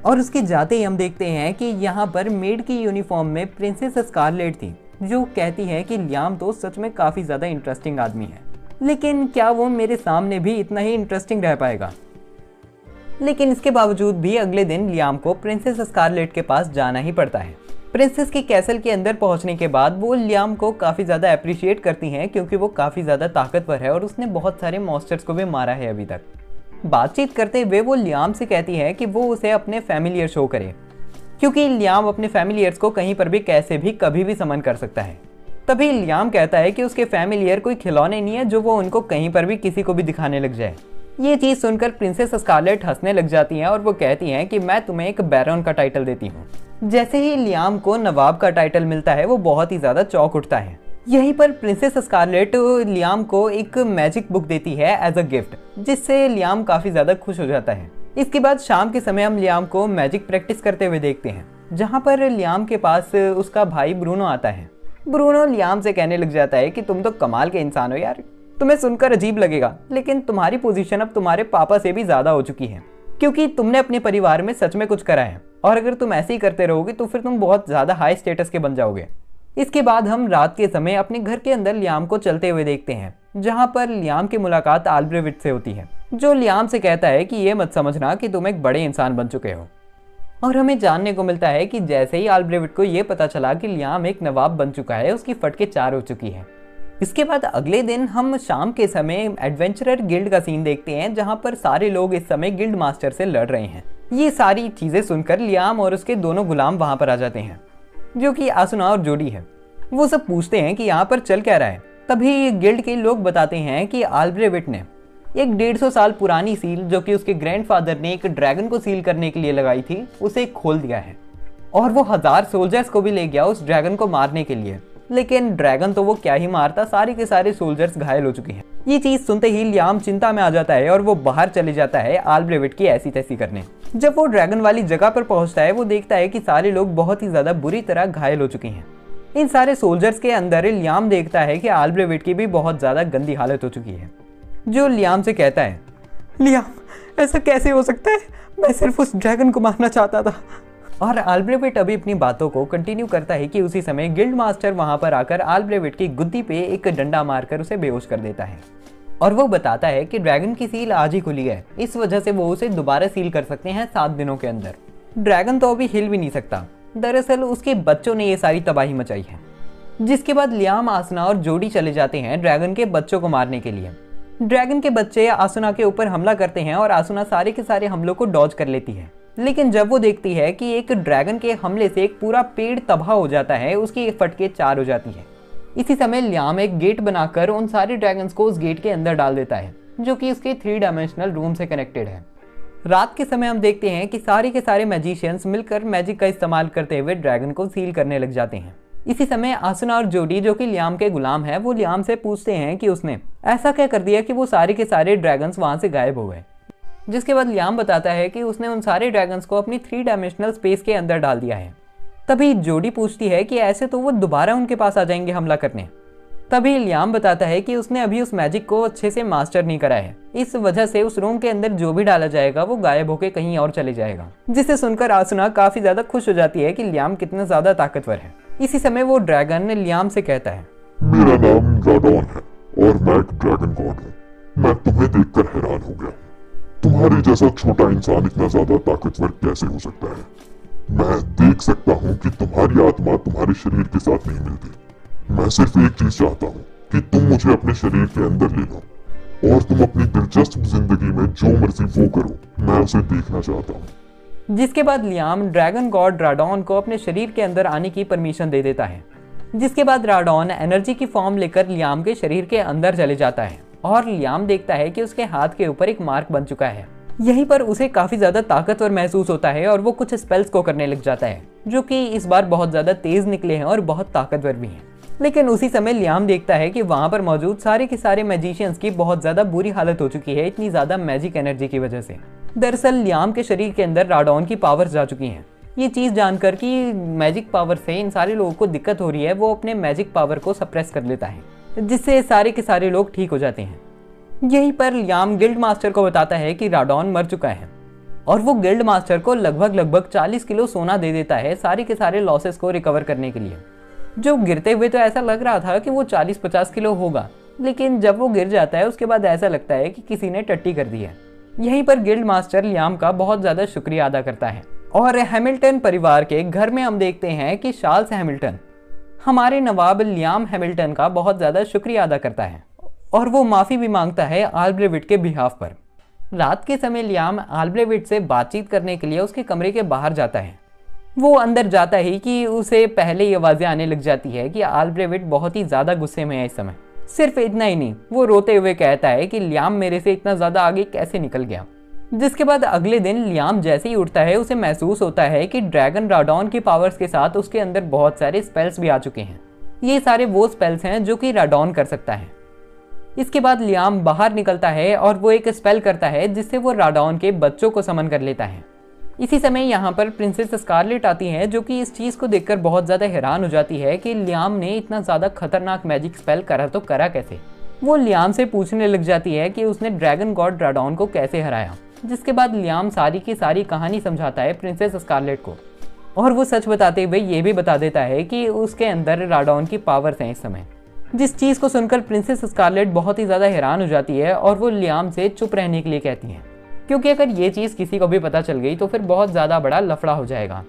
और उसके जाते ही हम देखते हैं कि यहाँ पर मेड की यूनिफॉर्म में प्रिंसेस स्कारलेट थी जो कहती है कि लियाम तो सच में काफ़ी ज़्यादा इंटरेस्टिंग आदमी है, लेकिन क्या वो मेरे सामने भी इतना ही इंटरेस्टिंग रह पाएगा। लेकिन इसके बावजूद भी अगले दिन लियाम को प्रिंसेस स्कारलेट के पास जाना ही पड़ता है। प्रिंसेस की कैसल के अंदर पहुंचने के बाद वो लियाम को काफ़ी ज़्यादा अप्रिशिएट करती हैं क्योंकि वो काफ़ी ज़्यादा ताकतवर है और उसने बहुत सारे मॉन्स्टर्स को भी मारा है अभी तक। बातचीत करते हुए वो लियाम से कहती है कि वो उसे अपने फैमिलियर शो करे क्योंकि लियाम अपने फैमिलियर्स को कहीं पर भी कैसे भी कभी भी समन कर सकता है। तभी लियाम कहता है कि उसके फैमिलियर कोई खिलौने नहीं है जो वो उनको कहीं पर भी किसी को भी दिखाने लग जाए। ये चीज़ सुनकर प्रिंसेस स्कारलेट हंसने लग जाती हैं और वो कहती हैं कि मैं तुम्हें एक बैरन का टाइटल देती हूँ। जैसे ही लियाम को नवाब का टाइटल मिलता है वो बहुत ही ज़्यादा चौंक उठता है। यहीं पर प्रिंसेस स्कारलेट लियाम को एक मैजिक बुक देती है एज अ गिफ्ट, जिससे लियाम काफ़ी ज़्यादा खुश हो जाता है। इसके बाद शाम के समय हम लियाम को मैजिक प्रैक्टिस करते हुए देखते हैं जहाँ पर लियाम के पास उसका भाई ब्रूनो आता है। ब्रूनो लियाम से कहने लग जाता है कि तुम तो कमाल के इंसान हो यार, तुम्हें सुनकर अजीब लगेगा लेकिन तुम्हारी पोजीशन अब तुम्हारे पापा से भी ज़्यादा हो चुकी है क्योंकि तुमने अपने परिवार में सच में कुछ करा है और अगर तुम ऐसे ही करते रहोगे तो फिर तुम बहुत ज़्यादा हाई स्टेटस के बन जाओगे। इसके बाद हम रात के समय अपने घर के अंदर लियाम को चलते हुए देखते हैं जहाँ पर लियाम की मुलाकात आल्ब्रेविट से होती है जो लियाम से कहता है कि ये मत समझना कि तुम एक बड़े इंसान बन चुके हो। और हमें जानने को मिलता है कि जैसे ही आल्ब्रेविट को ये पता चला कि लियाम एक नवाब बन चुका है उसकी फटके चार हो चुकी है। इसके बाद अगले दिन हम शाम के समय एडवेंचरर गिल्ड का सीन देखते हैं जहाँ पर सारे लोग इस समय गिल्ड मास्टर से लड़ रहे हैं। ये सारी चीज़ें सुनकर लियाम और उसके दोनों गुलाम वहाँ पर आ जाते हैं जो कि आसुना और जोडी है। वो सब पूछते हैं कि यहाँ पर चल क्या रहा है। तभी गिल्ड के लोग बताते हैं कि आल्ब्रेविट ने एक 150 साल पुरानी सील जो कि उसके ग्रैंडफादर ने एक ड्रैगन को सील करने के लिए लगाई थी उसे खोल दिया है और वो 1000 सोल्जर्स को भी ले गया उस ड्रैगन को मारने के लिए। लेकिन ड्रैगन तो वो क्या ही मारता, सारे के सारे सोल्जर्स घायल हो चुके हैं। ये चीज़ सुनते ही लियाम चिंता में आ जाता है और वो बाहर चले जाता है आल्ब्रेविट की ऐसी तैसी करने। जब वो ड्रैगन वाली जगह पर पहुंचता है वो देखता है कि सारे लोग बहुत ही ज़्यादा बुरी तरह घायल हो चुके हैं। इन सारे सोल्जर्स के अंदर लियाम देखता है कि आल्ब्रेविट की भी बहुत ज़्यादा गंदी हालत हो चुकी है जो लियाम से कहता है, लियाम ऐसा कैसे हो सकता है, मैं सिर्फ उस ड्रैगन को मारना चाहता था। और आल्ब्रेविट अभी अपनी बातों को कंटिन्यू करता है कि उसी समय गिल्ड मास्टर वहां पर आकर आल्ब्रेविट की गुद्दी पे एक डंडा मारकर उसे बेहोश कर देता है और वो बताता है कि ड्रैगन की सील आज ही खुली है, इस वजह से वो उसे दोबारा सील कर सकते हैं 7 दिनों के अंदर। ड्रैगन तो अभी हिल भी नहीं सकता, दरअसल उसके बच्चों ने ये सारी तबाही मचाई है। जिसके बाद लियाम, आसुना और जोडी चले जाते हैं ड्रैगन के बच्चों को मारने के लिए। ड्रैगन के बच्चे आसुना के ऊपर हमला करते हैं और आसुना सारे के सारे हमलों को डॉज कर लेती है। लेकिन जब वो देखती है कि एक ड्रैगन के हमले से एक पूरा पेड़ तबाह हो जाता है, उसकी फटके 4 हो जाती है। इसी समय लियाम एक गेट बनाकर उन सारे ड्रैगन्स को उस गेट के अंदर डाल देता है जो कि उसके 3 डायमेंशनल रूम से कनेक्टेड है। रात के समय हम देखते हैं कि सारे के सारे मैजिशियंस मिलकर मैजिक का इस्तेमाल करते हुए ड्रैगन को सील करने लग जाते हैं। इसी समय आसुना और जोडी जो कि लियाम के गुलाम है वो लियाम से पूछते हैं कि उसने ऐसा क्या कर दिया कि वो सारे के सारे ड्रैगन्स वहां से गायब हो गए। जिसके बाद लियाम बताता है कि उसने उन सारे ड्रैगन्स को अपनी 3 डायमेंशनल स्पेस के अंदर डाल दिया है। तभी जोडी पूछती है कि ऐसे तो वो दोबारा उनके पास आ जाएंगे हमला करने। तभी लियाम बताता है कि उसने अभी उस मैजिक को अच्छे से मास्टर नहीं करा है, इस वजह से उस रूम के अंदर जो भी डाला जाएगा वो गायब होकर कहीं और चले जाएगा। जिसे सुनकर आसुना काफी ज्यादा खुश हो जाती है कि लियाम कितना ज्यादा ताकतवर है। इसी समय वो ड्रैगन लियाम से कहता है, मेरा नाम राडॉन है और मैं एक ड्रैगन गॉड हूँ। मैं तुम्हें देखकर हैरान हो गया। तुम्हारे जैसा छोटा इंसान इतना ज्यादा ताकतवर कैसे हो सकता है? मैं देख सकता हूँ कि तुम्हारी आत्मा तुम्हारे शरीर के साथ नहीं मिलती। मैं सिर्फ एक चीज चाहता हूँ कि तुम मुझे अपने शरीर के अंदर ले लो और तुम अपनी दिलचस्प जिंदगी में जो मर्जी वो करो, मैं उसे देखना चाहता हूँ। जिसके बाद लियाम ड्रैगन गॉड राडॉन को अपने शरीर के अंदर आने की परमिशन दे देता है। जिसके बाद राडॉन एनर्जी की फॉर्म लेकर लियाम के शरीर के अंदर चले जाता है और लियाम देखता है कि उसके हाथ के ऊपर एक मार्क बन चुका है। यहीं पर उसे काफी ज्यादा ताकतवर महसूस होता है और वो कुछ स्पेल्स को करने लग जाता है जो कि इस बार बहुत ज्यादा तेज निकले हैं और बहुत ताकतवर भी हैं। लेकिन उसी समय लियाम देखता है कि वहां पर मौजूद सारे के सारे मैजिशियंस की बहुत ज्यादा बुरी हालत हो चुकी है इतनी ज्यादा मैजिक एनर्जी की वजह से। दरअसल लियाम के शरीर के अंदर राडॉन की पावर्स जा चुकी हैं। ये चीज जानकर कि मैजिक पावर से इन सारे लोगों को दिक्कत हो रही है, वो अपने मैजिक पावर को सप्रेस कर लेता है, जिससे सारे के सारे लोग ठीक हो जाते हैं। यहीं पर लियाम गिल्ड मास्टर को बताता है कि राडॉन मर चुका है और वो गिल्ड मास्टर को लगभग 40 किलो सोना दे देता है सारे के सारे लॉसेस को रिकवर करने के लिए। जो गिरते हुए तो ऐसा लग रहा था कि वो 40-50 किलो होगा, लेकिन जब वो गिर जाता है उसके बाद ऐसा लगता है कि किसी ने टट्टी कर दी है। यहीं पर गिल्ड मास्टर लियाम का बहुत ज्यादा शुक्रिया अदा करता है और हैमिल्टन परिवार के घर में हम देखते हैं कि चार्ल्स हैमिल्टन हमारे नवाब लियाम हैमिल्टन का बहुत ज्यादा शुक्रिया अदा करता है और वो माफी भी मांगता है आल्ब्रेविट के बिहाफ पर। रात के समय लियाम आल्ब्रेविट से बातचीत करने के लिए उसके कमरे के बाहर जाता है। वो अंदर जाता ही कि उसे पहले ही आवाजें आने लग जाती है कि आल्ब्रेविट बहुत ही ज्यादा गुस्से में है इस समय। सिर्फ इतना ही नहीं, वो रोते हुए कहता है कि लियाम मेरे से इतना ज्यादा आगे कैसे निकल गया। जिसके बाद अगले दिन लियाम जैसे ही उठता है उसे महसूस होता है कि ड्रैगन राडॉन की पावर्स के साथ उसके अंदर बहुत सारे स्पेल्स भी आ चुके हैं। ये सारे वो स्पेल्स हैं जो कि राडॉन कर सकता है। इसके बाद लियाम बाहर निकलता है और वो एक स्पेल करता है जिससे वो राडॉन के बच्चों को समन कर लेता है। इसी समय यहाँ पर प्रिंसेस स्कारलेट आती है, जो कि इस चीज को देखकर बहुत ज्यादा हैरान हो जाती है कि लियाम ने इतना ज्यादा खतरनाक मैजिक स्पेल करा तो करा कैसे। वो लियाम से पूछने लग जाती है कि उसने ड्रैगन गॉड राडॉन को कैसे हराया। जिसके बाद लियाम सारी की सारी कहानी समझाता है प्रिंसेस स्कारलेट को और वो सच बताते हुए ये भी बता देता है कि उसके अंदर राडॉन की पावर्स हैं इस समय। जिस चीज को सुनकर प्रिंसेस स्कारलेट बहुत ही ज्यादा हैरान हो जाती है और वो लियाम से चुप रहने के लिए कहती है, क्योंकि अगर ये चीज किसी को भी पता चल गई तो फिर बहुत ज्यादा बड़ा लफड़ा हो जाएगा।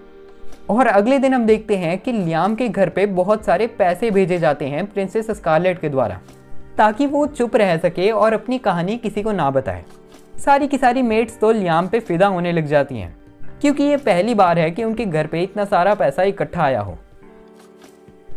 और अगले दिन हम देखते हैं कि लियाम के घर पे बहुत सारे पैसे भेजे जाते हैं प्रिंसेस स्कारलेट के द्वारा, ताकि वो चुप रह सके और अपनी कहानी किसी को ना बताए। सारी की सारी मेट्स तो लियाम पे फिदा होने लग जाती हैं, क्योंकि ये पहली बार है कि उनके घर पे इतना सारा पैसा इकट्ठा आया हो।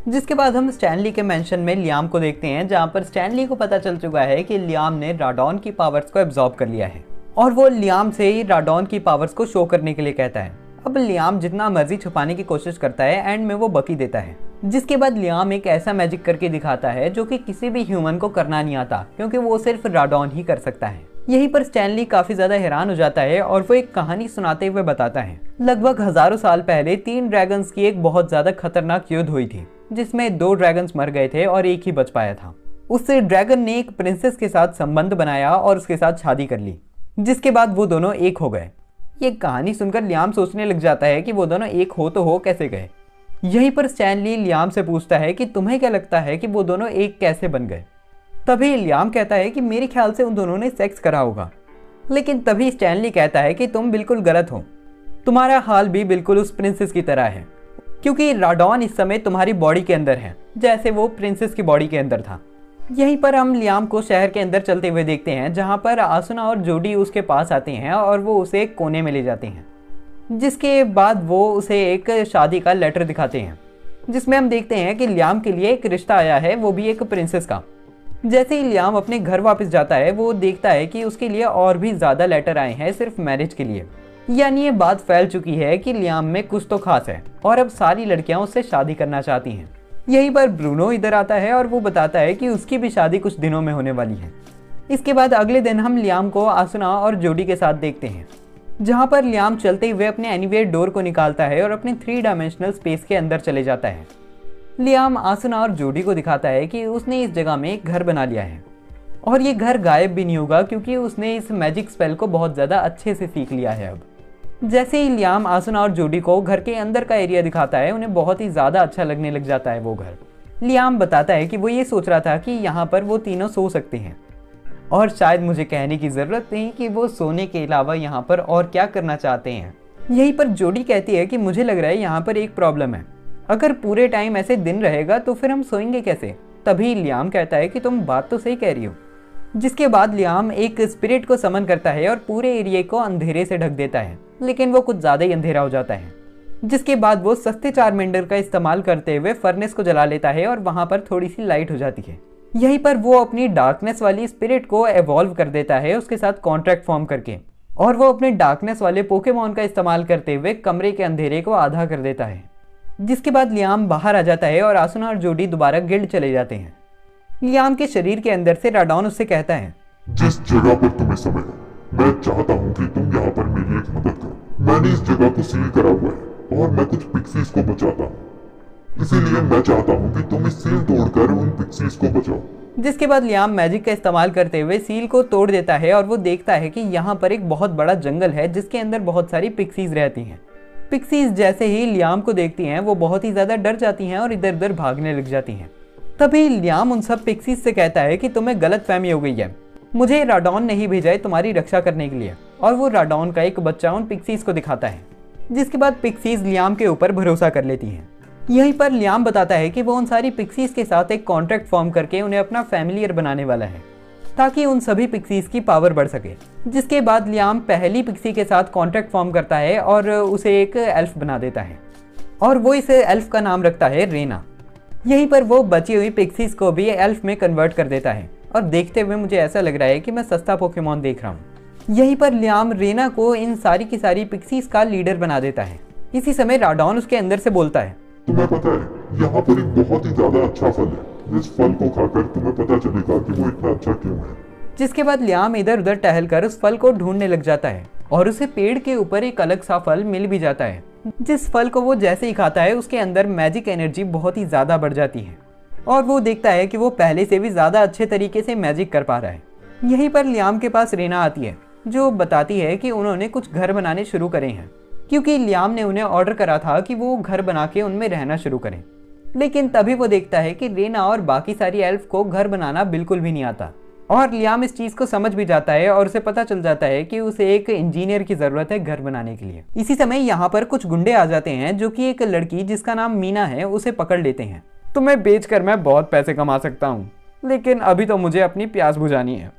जिसके बाद हम स्टैनली के मेंशन में लियाम को देखते हैं, जहां पर स्टैनली को पता चल चुका है कि लियाम ने राडॉन की पावर्स को एब्जॉर्ब कर लिया है और वो लियाम से ही राडॉन की पावर्स को शो करने के लिए कहता है। अब लियाम जितना मर्जी छुपाने की कोशिश करता है, एंड में वो बकी देता है। जिसके बाद लियाम एक ऐसा मैजिक करके दिखाता है जो कि किसी भी ह्यूमन को करना नहीं आता, क्योंकि वो सिर्फ राडॉन ही कर सकता है। यहीं पर स्टैनली काफी ज्यादा हैरान हो जाता है और वो एक कहानी सुनाते हुए बताता है, लगभग हजारों साल पहले 3 ड्रैगन्स की एक बहुत ज्यादा खतरनाक युद्ध हुई थी, जिसमें 2 ड्रैगन्स मर गए थे और एक ही बच पाया था। उससे ड्रैगन ने एक प्रिंसेस के साथ संबंध बनाया और उसके साथ शादी कर ली, जिसके बाद वो दोनों एक हो गए। ये कहानी सुनकर लियाम सोचने लग जाता है कि वो दोनों एक हो तो हो कैसे गए। यहीं पर स्टैनली लियाम से पूछता है कि तुम्हें क्या लगता है कि वो दोनों एक कैसे बन गए। तभी लियाम कहता है कि मेरे ख्याल से उन दोनों ने सेक्स करा होगा। लेकिन तभी स्टैनली कहता है कि तुम बिल्कुल गलत हो, तुम्हारा हाल भी बिल्कुल उस प्रिंसेस की तरह है, क्योंकि राडॉन इस समय तुम्हारी बॉडी के अंदर है, जैसे वो प्रिंसेस की बॉडी के अंदर था। यहीं पर हम लियाम को शहर के अंदर चलते हुए देखते हैं, जहां पर आसुना और जोडी उसके पास आते हैं और वो उसे एक कोने में ले जाते हैं। जिसके बाद वो उसे एक शादी का लेटर दिखाते हैं, जिसमें हम देखते हैं कि लियाम के लिए एक रिश्ता आया है, वो भी एक प्रिंसेस का। जैसे ही लियाम अपने घर वापस जाता है, वो देखता है कि उसके लिए और भी ज्यादा लेटर आए हैं सिर्फ मैरिज के लिए। यानी ये बात फैल चुकी है कि लियाम में कुछ तो खास है और अब सारी लड़कियां उससे शादी करना चाहती हैं। यहीं पर ब्रूनो इधर आता है और वो बताता है कि उसकी भी शादी कुछ दिनों में होने वाली है। इसके बाद अगले दिन हम लियाम को आसुना और जोडी के साथ देखते हैं, जहां पर लियाम चलते हुए अपने एनीवेयर डोर को निकालता है और अपने 3 डायमेंशनल स्पेस के अंदर चले जाता है। लियाम आसुना और जोडी को दिखाता है कि उसने इस जगह में एक घर बना लिया है और ये घर गायब भी नहीं होगा, क्योंकि उसने इस मैजिक स्पेल को बहुत ज़्यादा अच्छे से सीख लिया है। अब जैसे ही लियाम आसुना और जोडी को घर के अंदर का एरिया दिखाता है, उन्हें बहुत ही ज़्यादा अच्छा लगने लग जाता है वो घर। लियाम बताता है कि वो ये सोच रहा था कि यहाँ पर वो तीनों सो सकते हैं, और शायद मुझे कहने की ज़रूरत नहीं कि वो सोने के अलावा यहाँ पर और क्या करना चाहते हैं। यहीं पर जोडी कहती है कि मुझे लग रहा है यहाँ पर एक प्रॉब्लम है, अगर पूरे टाइम ऐसे दिन रहेगा तो फिर हम सोएंगे कैसे। तभी लियाम कहता है कि तुम बात तो सही कह रही हो। जिसके बाद लियाम एक स्पिरिट को समन करता है और पूरे एरिया को अंधेरे से ढक देता है, लेकिन वो कुछ ज़्यादा ही अंधेरा हो जाता है। जिसके बाद वो सस्ते चारमेंडर का इस्तेमाल करते हुए फर्नेस को जला लेता है और वहाँ पर थोड़ी सी लाइट हो जाती है। यहीं पर वो अपनी डार्कनेस वाली स्पिरिट को एवॉल्व कर देता है उसके साथ कॉन्ट्रैक्ट फॉर्म करके, और वो अपने डार्कनेस वाले पोकेमॉन का इस्तेमाल करते हुए कमरे के अंधेरे को आधा कर देता है। जिसके बाद लियाम बाहर आ जाता है और आसुना और जोडी दोबारा गिल्ड चले जाते हैं। लियाम के शरीर के अंदर से राडॉन उससे कहता है, जिस जगह पर तुम्हें समय है, मैं चाहता हूँ कि तुम यहाँ पर मेरी एक मदद करो। मैंने इस जगह को सील करा हुआ है और मैं कुछ पिक्सीज को बचाता हूँ, इसीलिए मैं चाहता हूँ कि तुम इस सील तोड़कर उन पिक्सीज को बचाओ। जिसके बाद लियाम मैजिक का इस्तेमाल करते हुए सील को तोड़ देता है और वो देखता है कि यहाँ पर एक बहुत बड़ा जंगल है जिसके अंदर बहुत सारी पिक्सीज रहती हैं। पिक्सीज जैसे ही लियाम को देखती हैं वो बहुत ही ज़्यादा डर जाती हैं और इधर उधर भागने लग जाती हैं। तभी लियाम उन सब पिक्सीज से कहता है कि तुम्हें गलतफहमी हो गई है, मुझे राडॉन ने ही भेजा है तुम्हारी रक्षा करने के लिए। और वो राडॉन का एक बच्चा उन पिक्सीज को दिखाता है, जिसके बाद पिक्सीज लियाम के ऊपर भरोसा कर लेती हैं। यहीं पर लियाम बताता है कि वो उन सारी पिक्सीज के साथ एक कॉन्ट्रैक्ट फॉर्म करके उन्हें अपना फैमिलियर बनाने वाला है ताकि उन सभी पिक्सीज की पावर बढ़ सके। जिसके बाद लियाम पहली पिक्सी के साथ कॉन्ट्रैक्ट फॉर्म करता है और उसे एक एल्फ बना देता है और वो इस एल्फ का नाम रखता है रेना। यहीं पर वो बची हुई पिक्सीज को भी एल्फ में कन्वर्ट कर देता है और देखते हुए मुझे ऐसा लग रहा है कि मैं सस्ता पोकेमॉन देख रहा हूँ। यहीं पर लियाम रेना को इन सारी की सारी पिक्सीज का लीडर बना देता है। इसी समय राडॉन उसके अंदर से बोलता है, तुम्हें पता है यहाँ पर एक बहुत ही ज्यादा अच्छा फल है, इस फल को खाकर तुम्हें पता चलेगा कि वो इतना अच्छा क्यों है। जिसके बाद लियाम इधर उधर टहलकर उस फल को ढूंढने लग जाता है और उसे पेड़ के ऊपर एक अलग सा फल मिल भी जाता है। जिस फल को वो जैसे ही खाता है उसके अंदर मैजिक एनर्जी बहुत ही ज्यादा बढ़ जाती है और वो देखता है कि वो पहले से भी ज्यादा अच्छे तरीके से मैजिक कर पा रहा है। यहीं पर लियाम के पास रेना आती है जो बताती है कि उन्होंने कुछ घर बनाने शुरू करे हैं क्योंकि लियाम ने उन्हें ऑर्डर करा था कि वो घर बना के उनमें रहना शुरू करें। लेकिन तभी वो देखता है कि रेना और बाकी सारी एल्फ को घर बनाना बिल्कुल भी नहीं आता और लियाम इस चीज़ को समझ भी जाता है और उसे पता चल जाता है कि उसे एक इंजीनियर की ज़रूरत है घर बनाने के लिए। इसी समय यहाँ पर कुछ गुंडे आ जाते हैं जो कि एक लड़की जिसका नाम मीना है उसे पकड़ लेते हैं। तुम्हें बेचकर मैं बहुत पैसे कमा सकता हूँ, लेकिन अभी तो मुझे अपनी प्यास बुझानी है।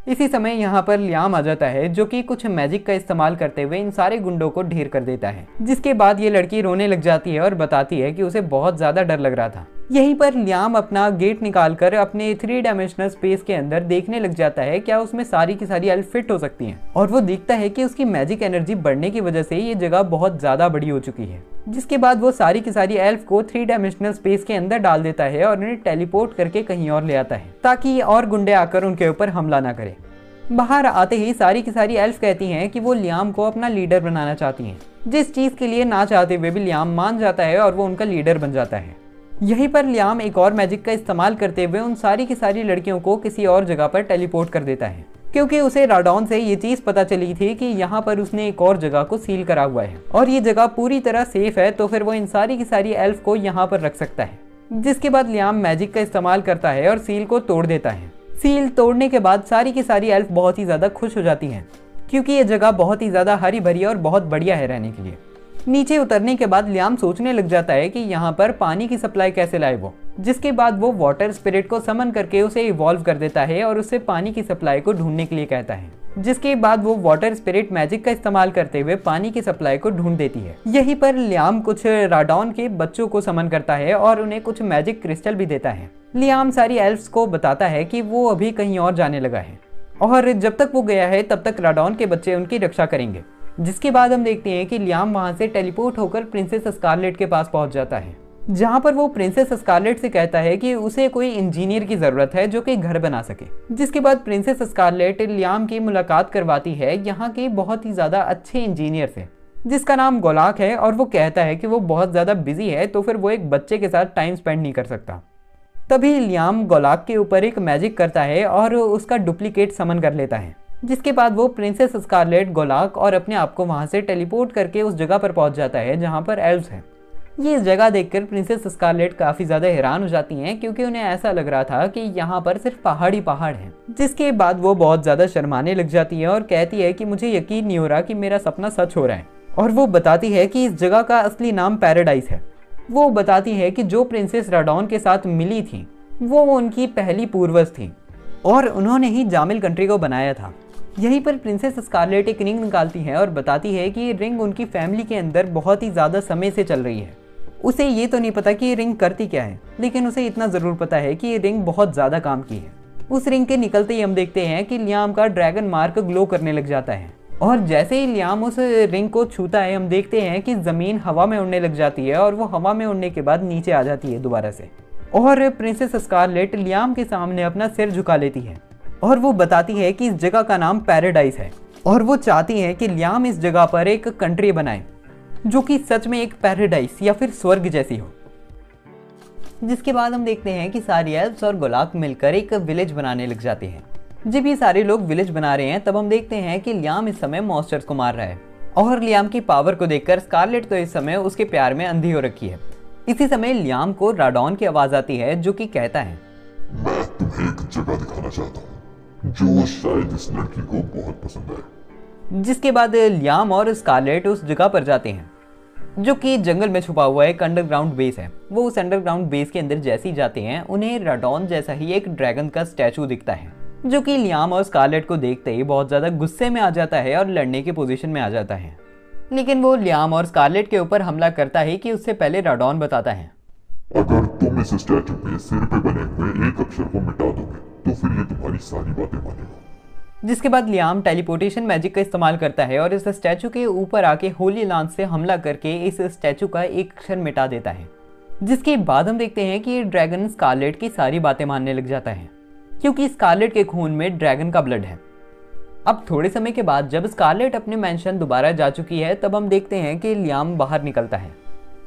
इसी समय यहाँ पर लियाम आ जाता है जो कि कुछ मैजिक का इस्तेमाल करते हुए इन सारे गुंडों को ढेर कर देता है। जिसके बाद ये लड़की रोने लग जाती है और बताती है कि उसे बहुत ज़्यादा डर लग रहा था। यहीं पर लियाम अपना गेट निकालकर अपने 3 डायमेंशनल स्पेस के अंदर देखने लग जाता है क्या उसमें सारी की सारी एल्फ फिट हो सकती हैं और वो देखता है कि उसकी मैजिक एनर्जी बढ़ने की वजह से ये जगह बहुत ज़्यादा बड़ी हो चुकी है। जिसके बाद वो सारी की सारी एल्फ को 3 डायमेंशनल स्पेस के अंदर डाल देता है और उन्हें टेलीपोर्ट करके कहीं और ले आता है ताकि और गुंडे आकर उनके ऊपर हमला ना करें। बाहर आते ही सारी की सारी एल्फ कहती हैं कि वो लियाम को अपना लीडर बनाना चाहती हैं, जिस चीज़ के लिए ना चाहते हुए भी लियाम मान जाता है और वो उनका लीडर बन जाता है। यहीं पर लियाम एक और मैजिक का इस्तेमाल करते हुए उन सारी की सारी लड़कियों को किसी और जगह पर टेलीपोर्ट कर देता है क्योंकि उसे राडॉन से ये चीज़ पता चली थी कि यहाँ पर उसने एक और जगह को सील करा हुआ है और ये जगह पूरी तरह सेफ है, तो फिर वो इन सारी की सारी एल्फ को यहाँ पर रख सकता है। जिसके बाद लियाम मैजिक का इस्तेमाल करता है और सील को तोड़ देता है। सील तोड़ने के बाद सारी की सारी एल्फ बहुत ही ज़्यादा खुश हो जाती हैं क्योंकि ये जगह बहुत ही ज़्यादा हरी भरी और बहुत बढ़िया है रहने के लिए। नीचे उतरने के बाद लियाम सोचने लग जाता है कि यहाँ पर पानी की सप्लाई कैसे लाए वो। जिसके बाद वो वाटर स्पिरिट को समन करके उसे इवॉल्व कर देता है और उससे पानी की सप्लाई को ढूंढने के लिए कहता है। जिसके बाद वो वाटर स्पिरिट मैजिक का इस्तेमाल करते हुए पानी की सप्लाई को ढूंढ देती है। यहीं पर लियाम कुछ राडॉन के बच्चों को समन करता है और उन्हें कुछ मैजिक क्रिस्टल भी देता है। लियाम सारी एल्फ्स को बताता है कि वो अभी कहीं और जाने लगा है और जब तक वो गया है तब तक राडॉन के बच्चे उनकी रक्षा करेंगे। जिसके बाद हम देखते हैं कि लियाम वहां से टेलीपोर्ट होकर प्रिंसेस स्कारलेट के पास पहुंच जाता है, जहां पर वो प्रिंसेस स्कारलेट से कहता है कि उसे कोई इंजीनियर की जरूरत है जो कि घर बना सके। जिसके बाद प्रिंसेस स्कारलेट लियाम की मुलाकात करवाती है यहाँ के बहुत ही ज्यादा अच्छे इंजीनियर से जिसका नाम गोलाक है और वो कहता है कि वो बहुत ज्यादा बिजी है तो फिर वो एक बच्चे के साथ टाइम स्पेंड नहीं कर सकता। तभी लियाम गोलाक के ऊपर एक मैजिक करता है और उसका डुप्लीकेट समन कर लेता है। जिसके बाद वो प्रिंसेस स्कारलेट, गोलाक और अपने आप को वहां से टेलीपोर्ट करके उस जगह पर पहुंच जाता है जहां पर एल्व्स हैं। ये जगह देखकर प्रिंसेस स्कारलेट काफी ज्यादा हैरान हो जाती हैं क्योंकि उन्हें ऐसा लग रहा था कि यहाँ पर सिर्फ पहाड़ ही पहाड़ हैं। जिसके बाद वो बहुत ज्यादा शर्माने लग जाती है और कहती है कि मुझे यकीन नहीं हो रहा कि मेरा सपना सच हो रहा है। और वो बताती है कि इस जगह का असली नाम पैराडाइज है। वो बताती है कि जो प्रिंसेस राडॉन के साथ मिली थी वो उनकी पहली पूर्वज थी और उन्होंने ही जामिल कंट्री को बनाया था। यहीं पर प्रिंसेस स्कारलेट एक रिंग निकालती है और बताती है कि ये रिंग उनकी फैमिली के अंदर बहुत ही ज़्यादा समय से चल रही है। उसे ये तो नहीं पता कि ये रिंग करती क्या है, लेकिन उसे इतना ज़रूर पता है कि ये रिंग बहुत ज़्यादा काम की है। उस रिंग के निकलते ही हम देखते हैं कि लियाम का ड्रैगन मार्क ग्लो करने लग जाता है। और जैसे ही लियाम उस रिंग को छूता है, हम देखते हैं कि ज़मीन हवा में उड़ने लग जाती है और वो हवा में उड़ने के बाद नीचे आ जाती है दोबारा से। और प्रिंसेस स्कारलेट लियाम के सामने अपना सिर झुका लेती है और वो बताती है कि इस जगह का नाम पैराडाइज है और वो चाहती है कि लियाम इस जगह पर एक कंट्री बनाए जो कि सच में एक पैराडाइज या फिर स्वर्ग जैसी हो। जिसके बाद हम देखते हैं कि सारी एल्फ्स और गोलाक मिलकर एक विलेज बनाने लग जाते हैं। जब ये सारे लोग विलेज बना रहे हैं तब हम देखते हैं कि लियाम इस समय मॉन्स्टर्स को मार रहा है और लियाम की पावर को देखकर स्कारलेट तो इस समय उसके प्यार में अंधी हो रखी है। इसी समय लियाम को राडॉन की आवाज आती है जो कि कहता है, मैं तुम्हें एक जगह दिखाना चाहता हूँ जो शायद इस लड़की को बहुत पसंद है। जिसके बाद लियाम और स्कारलेट उस जगह पर जाते हैं जो कि जंगल में छुपा हुआ एक अंडरग्राउंड बेस है। वो उस अंडरग्राउंड बेस के अंदर जैसे ही जाते हैं उन्हें राडॉन जैसा ही एक ड्रैगन का स्टैचू दिखता है जो कि लियाम और स्कारलेट को देखते ही बहुत ज़्यादा गुस्से में आ जाता है और लड़ने की पोजीशन में आ जाता है। लेकिन वो लियाम और स्कारलेट के ऊपर हमला करता है कि उससे पहले राडॉन बताता है, अगर तुम इस स्टैचू पे सिर पे बने हुए एक अक्षर को मिटा दोगे तो फिर ये तुम्हारी सारी बातें मानेगा। जिसके बाद लियाम टेलीपोर्टेशन मैजिक का इस्तेमाल करता है और इस स्टैचू के ऊपर आके होली लांस से हमला करके इस स्टैचू का एक अक्षर मिटा देता है। जिसके बाद हम देखते हैं कि ये ड्रैगन स्कारलेट की सारी बातें मानने लग जाता है क्योंकि स्कारलेट के खून में ड्रैगन का ब्लड है। अब थोड़े समय के बाद जब स्कारलेट अपने मैंशन दोबारा जा चुकी है तब हम देखते हैं कि लियाम बाहर निकलता है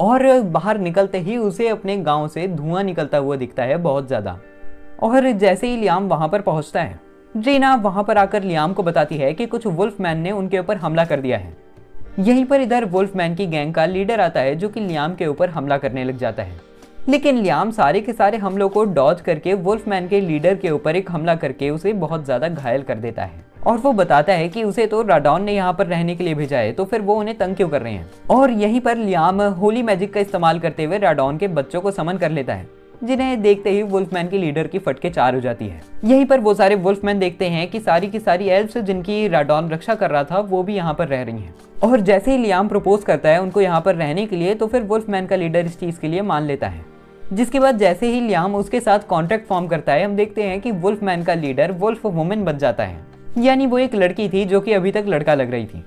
और बाहर निकलते ही उसे अपने गांव से धुआं निकलता हुआ दिखता है बहुत ज़्यादा। और जैसे ही लियाम वहां पर पहुंचता है, ड्रीना वहां पर आकर लियाम को बताती है कि कुछ वुल्फमैन ने उनके ऊपर हमला कर दिया है। यहीं पर इधर वुल्फमैन की गैंग का लीडर आता है जो कि लियाम के ऊपर हमला करने लग जाता है। लेकिन लियाम सारे के सारे हमलों को डॉज करके वुल्फमैन के लीडर के ऊपर एक हमला करके उसे बहुत ज़्यादा घायल कर देता है और वो बताता है कि उसे तो राडॉन ने यहाँ पर रहने के लिए भेजा है तो फिर वो उन्हें तंग क्यों कर रहे हैं। और यहीं पर लियाम होली मैजिक का इस्तेमाल करते हुए राडॉन के बच्चों को समन कर लेता है जिन्हें देखते ही वुल्फमैन की लीडर की फटके चार हो जाती है। यहीं पर वो सारे वुल्फमैन देखते हैं कि सारी की सारी एल्फ्स जिनकी राडॉन रक्षा कर रहा था वो भी यहाँ पर रह रही हैं। और जैसे ही लियाम प्रपोज करता है उनको यहाँ पर रहने के लिए तो फिर वुल्फमैन का लीडर इस चीज़ के लिए मान लेता है। जिसके बाद जैसे ही लियाम उसके साथ कॉन्ट्रैक्ट फॉर्म करता है हम देखते हैं कि वुल्फमैन का लीडर वुल्फ वुमेन बन जाता है, यानी वो एक लड़की थी जो कि अभी तक लड़का लग रही थी।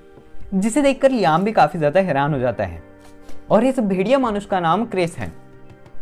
जिसे देखकर लियाम भी काफ़ी ज़्यादा हैरान हो जाता है और इस भेड़िया मनुष्य का नाम क्रिस है।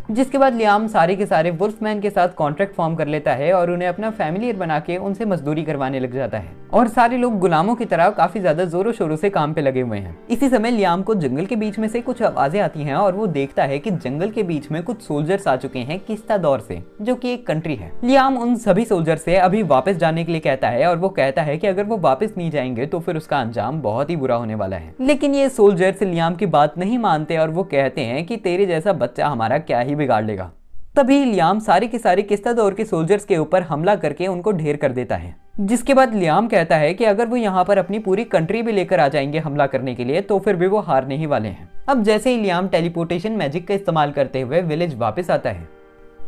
जिसके बाद लियाम सारे के सारे वुल्फमैन के साथ कॉन्ट्रैक्ट फॉर्म कर लेता है और उन्हें अपना फैमिलियर बना के उनसे मजदूरी करवाने लग जाता है और सारे लोग गुलामों की तरह काफी ज्यादा जोरों शोरों से काम पे लगे हुए हैं। इसी समय लियाम को जंगल के बीच में से कुछ आवाजें आती हैं और वो देखता है कि जंगल के बीच में कुछ सोल्जर्स आ चुके हैं किस्ता दौर से, जो कि एक कंट्री है। लियाम उन सभी सोल्जर से अभी वापस जाने के लिए कहता है और वो कहता है कि अगर वो वापस नहीं जाएंगे तो फिर उसका अंजाम बहुत ही बुरा होने वाला है। लेकिन ये सोल्जर्स लियाम की बात नहीं मानते और वो कहते हैं कि तेरे जैसा बच्चा हमारा क्या ही बिगाड़ लेगा। तभी लियाम सारे के सारे किस्ता दौर के सोल्जर्स के ऊपर हमला करके उनको ढेर कर देता है। जिसके बाद लियाम कहता है कि अगर वो यहाँ पर अपनी पूरी कंट्री भी लेकर आ जाएंगे हमला करने के लिए तो फिर भी वो हारने ही वाले हैं। अब जैसे ही लियाम टेलीपोर्टेशन मैजिक का इस्तेमाल करते हुए विलेज वापस आता है,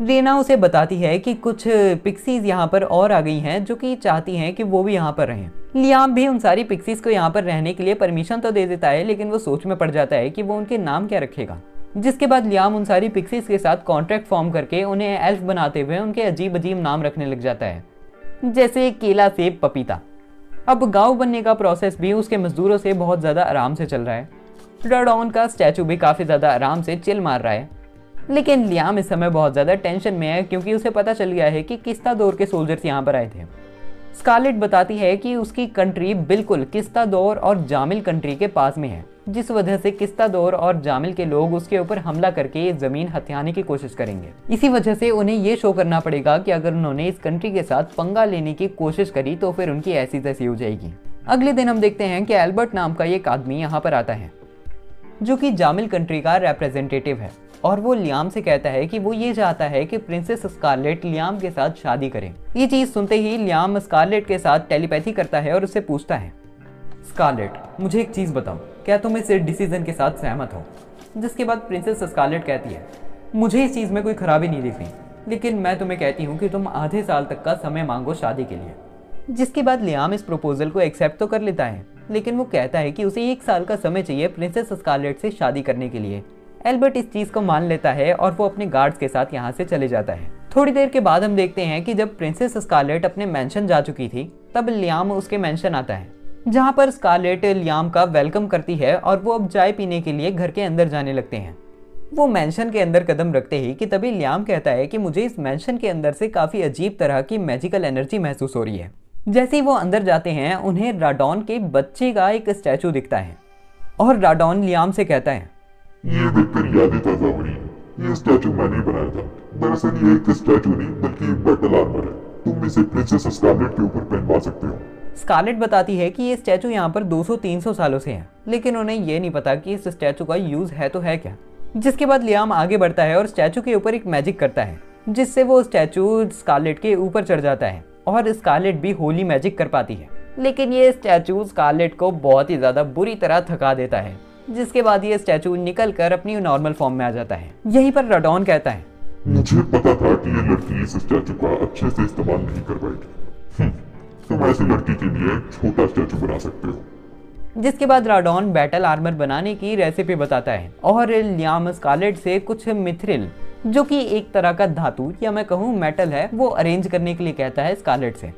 रीना उसे बताती है कि कुछ पिक्सीज यहाँ पर और आ गई हैं जो कि चाहती हैं कि वो भी यहाँ पर रहें। लियाम भी उन सारी पिक्सीज को यहाँ पर रहने के लिए परमिशन तो दे देता है, लेकिन वो सोच में पड़ जाता है कि वो उनके नाम क्या रखेगा। जिसके बाद लियाम उन सारी पिक्सीज के साथ कॉन्ट्रैक्ट फॉर्म करके उन्हें एल्फ बनाते हुए उनके अजीब अजीब नाम रखने लग जाता है, जैसे केला, सेब, पपीता। अब गांव बनने का प्रोसेस भी उसके मजदूरों से बहुत ज़्यादा आराम से चल रहा है। राडॉन का स्टैचू भी काफ़ी ज़्यादा आराम से चिल मार रहा है। लेकिन लियाम इस समय बहुत ज़्यादा टेंशन में है क्योंकि उसे पता चल गया है कि किस्ता दौर के सोल्जर्स यहाँ पर आए थे। स्कारलेट बताती है कि उसकी कंट्री बिल्कुल किस्ता दौर और जामिल कंट्री के पास में है, जिस वजह से किस्ता दौर और जामिल के लोग उसके ऊपर हमला करके ये जमीन हथियाने की कोशिश करेंगे। इसी वजह से उन्हें ये शो करना पड़ेगा कि अगर उन्होंने इस कंट्री के साथ पंगा लेने की कोशिश करी तो फिर उनकी ऐसी तैसी हो जाएगी। अगले दिन हम देखते हैं कि एल्बर्ट नाम का एक आदमी यहाँ पर आता है जो कि जामिल कंट्री का रिप्रेजेंटेटिव है और वो लियाम से कहता है कि वो ये चाहता है कि प्रिंसेस स्कारलेट लियाम के साथ शादी करे। ये चीज़ सुनते ही लियाम स्कारलेट के साथ टेलीपैथी करता है और उससे पूछता है, स्कारलेट मुझे एक चीज़ बताओ, क्या तुम इस डिसीजन के साथ सहमत हो? जिसके बाद प्रिंसेस स्कारलेट कहती है, मुझे इस चीज़ में कोई खराबी नहीं दिख रही, लेकिन मैं तुम्हें कहती हूँ कि तुम आधे साल तक का समय मांगो शादी के लिए। जिसके बाद लियाम इस प्रपोजल को एक्सेप्ट तो कर लेता है, लेकिन वो कहता है कि उसे 1 साल का समय चाहिए प्रिंसेस स्कारलेट से शादी करने के लिए। एल्बर्ट इस चीज़ को मान लेता है और वो अपने गार्ड्स के साथ यहाँ से चले जाता है। थोड़ी देर के बाद हम देखते हैं कि जब प्रिंसेस स्कारलेट अपने मेंशन जा चुकी थी तब लियाम उसके मेंशन आता है जहाँ पर स्कारलेट लियाम का वेलकम करती है और वो अब चाय पीने के लिए घर के अंदर जाने लगते हैं। वो मैंशन के अंदर कदम रखते ही कि तभी लियाम कहता है कि मुझे इस मैंशन के अंदर से काफ़ी अजीब तरह की मैजिकल एनर्जी महसूस हो रही है। जैसे ही वो अंदर जाते हैं उन्हें राडॉन के बच्चे का एक स्टैचू दिखता है और राडॉन लियाम से कहता है, ये देखकर यादें ताजा हो रही है। ये स्टैचू मैंने बनाया था। दरअसल ये एक स्टैचू नहीं बल्कि बैटल आर्मर है। तुम इसे प्रिंसेस स्कारलेट के ऊपर पहनवा सकते हो। स्कारलेट बताती है कि ये स्टैचू यहाँ पर 200-300 सालों से है, लेकिन उन्हें ये नहीं पता कि इस स्टैचू का यूज है तो है क्या। जिसके बाद लियाम आगे बढ़ता है और स्टैचू के ऊपर एक मैजिक करता है, जिससे वो स्टैचू स्कारलेट के ऊपर चढ़ जाता है और स्कारलेट भी होली मैजिक कर पाती है। लेकिन ये स्टैचू स्कारलेट को बहुत ही ज्यादा बुरी तरह थका देता है, जिसके बाद ये स्टैचू निकल कर अपनी नॉर्मल फॉर्म में आ जाता है। यहीं पर राडॉन कहता है, मुझे पता था कि ये लड़की इस स्टैचू का अच्छे से इस्तेमाल नहीं कर पाएगी। तुम ऐसी लड़की के लिए एक छोटा स्टैचू बना सकते हो। जिसके बाद राडॉन बैटल आर्मर बनाने की रेसिपी बताता है और लियाम स्कारलेट से कुछ मिथ्रिल, जो कि एक तरह का धातु या मैं कहूँ मेटल है, वो अरेंज करने के लिए कहता है स्कारलेट से।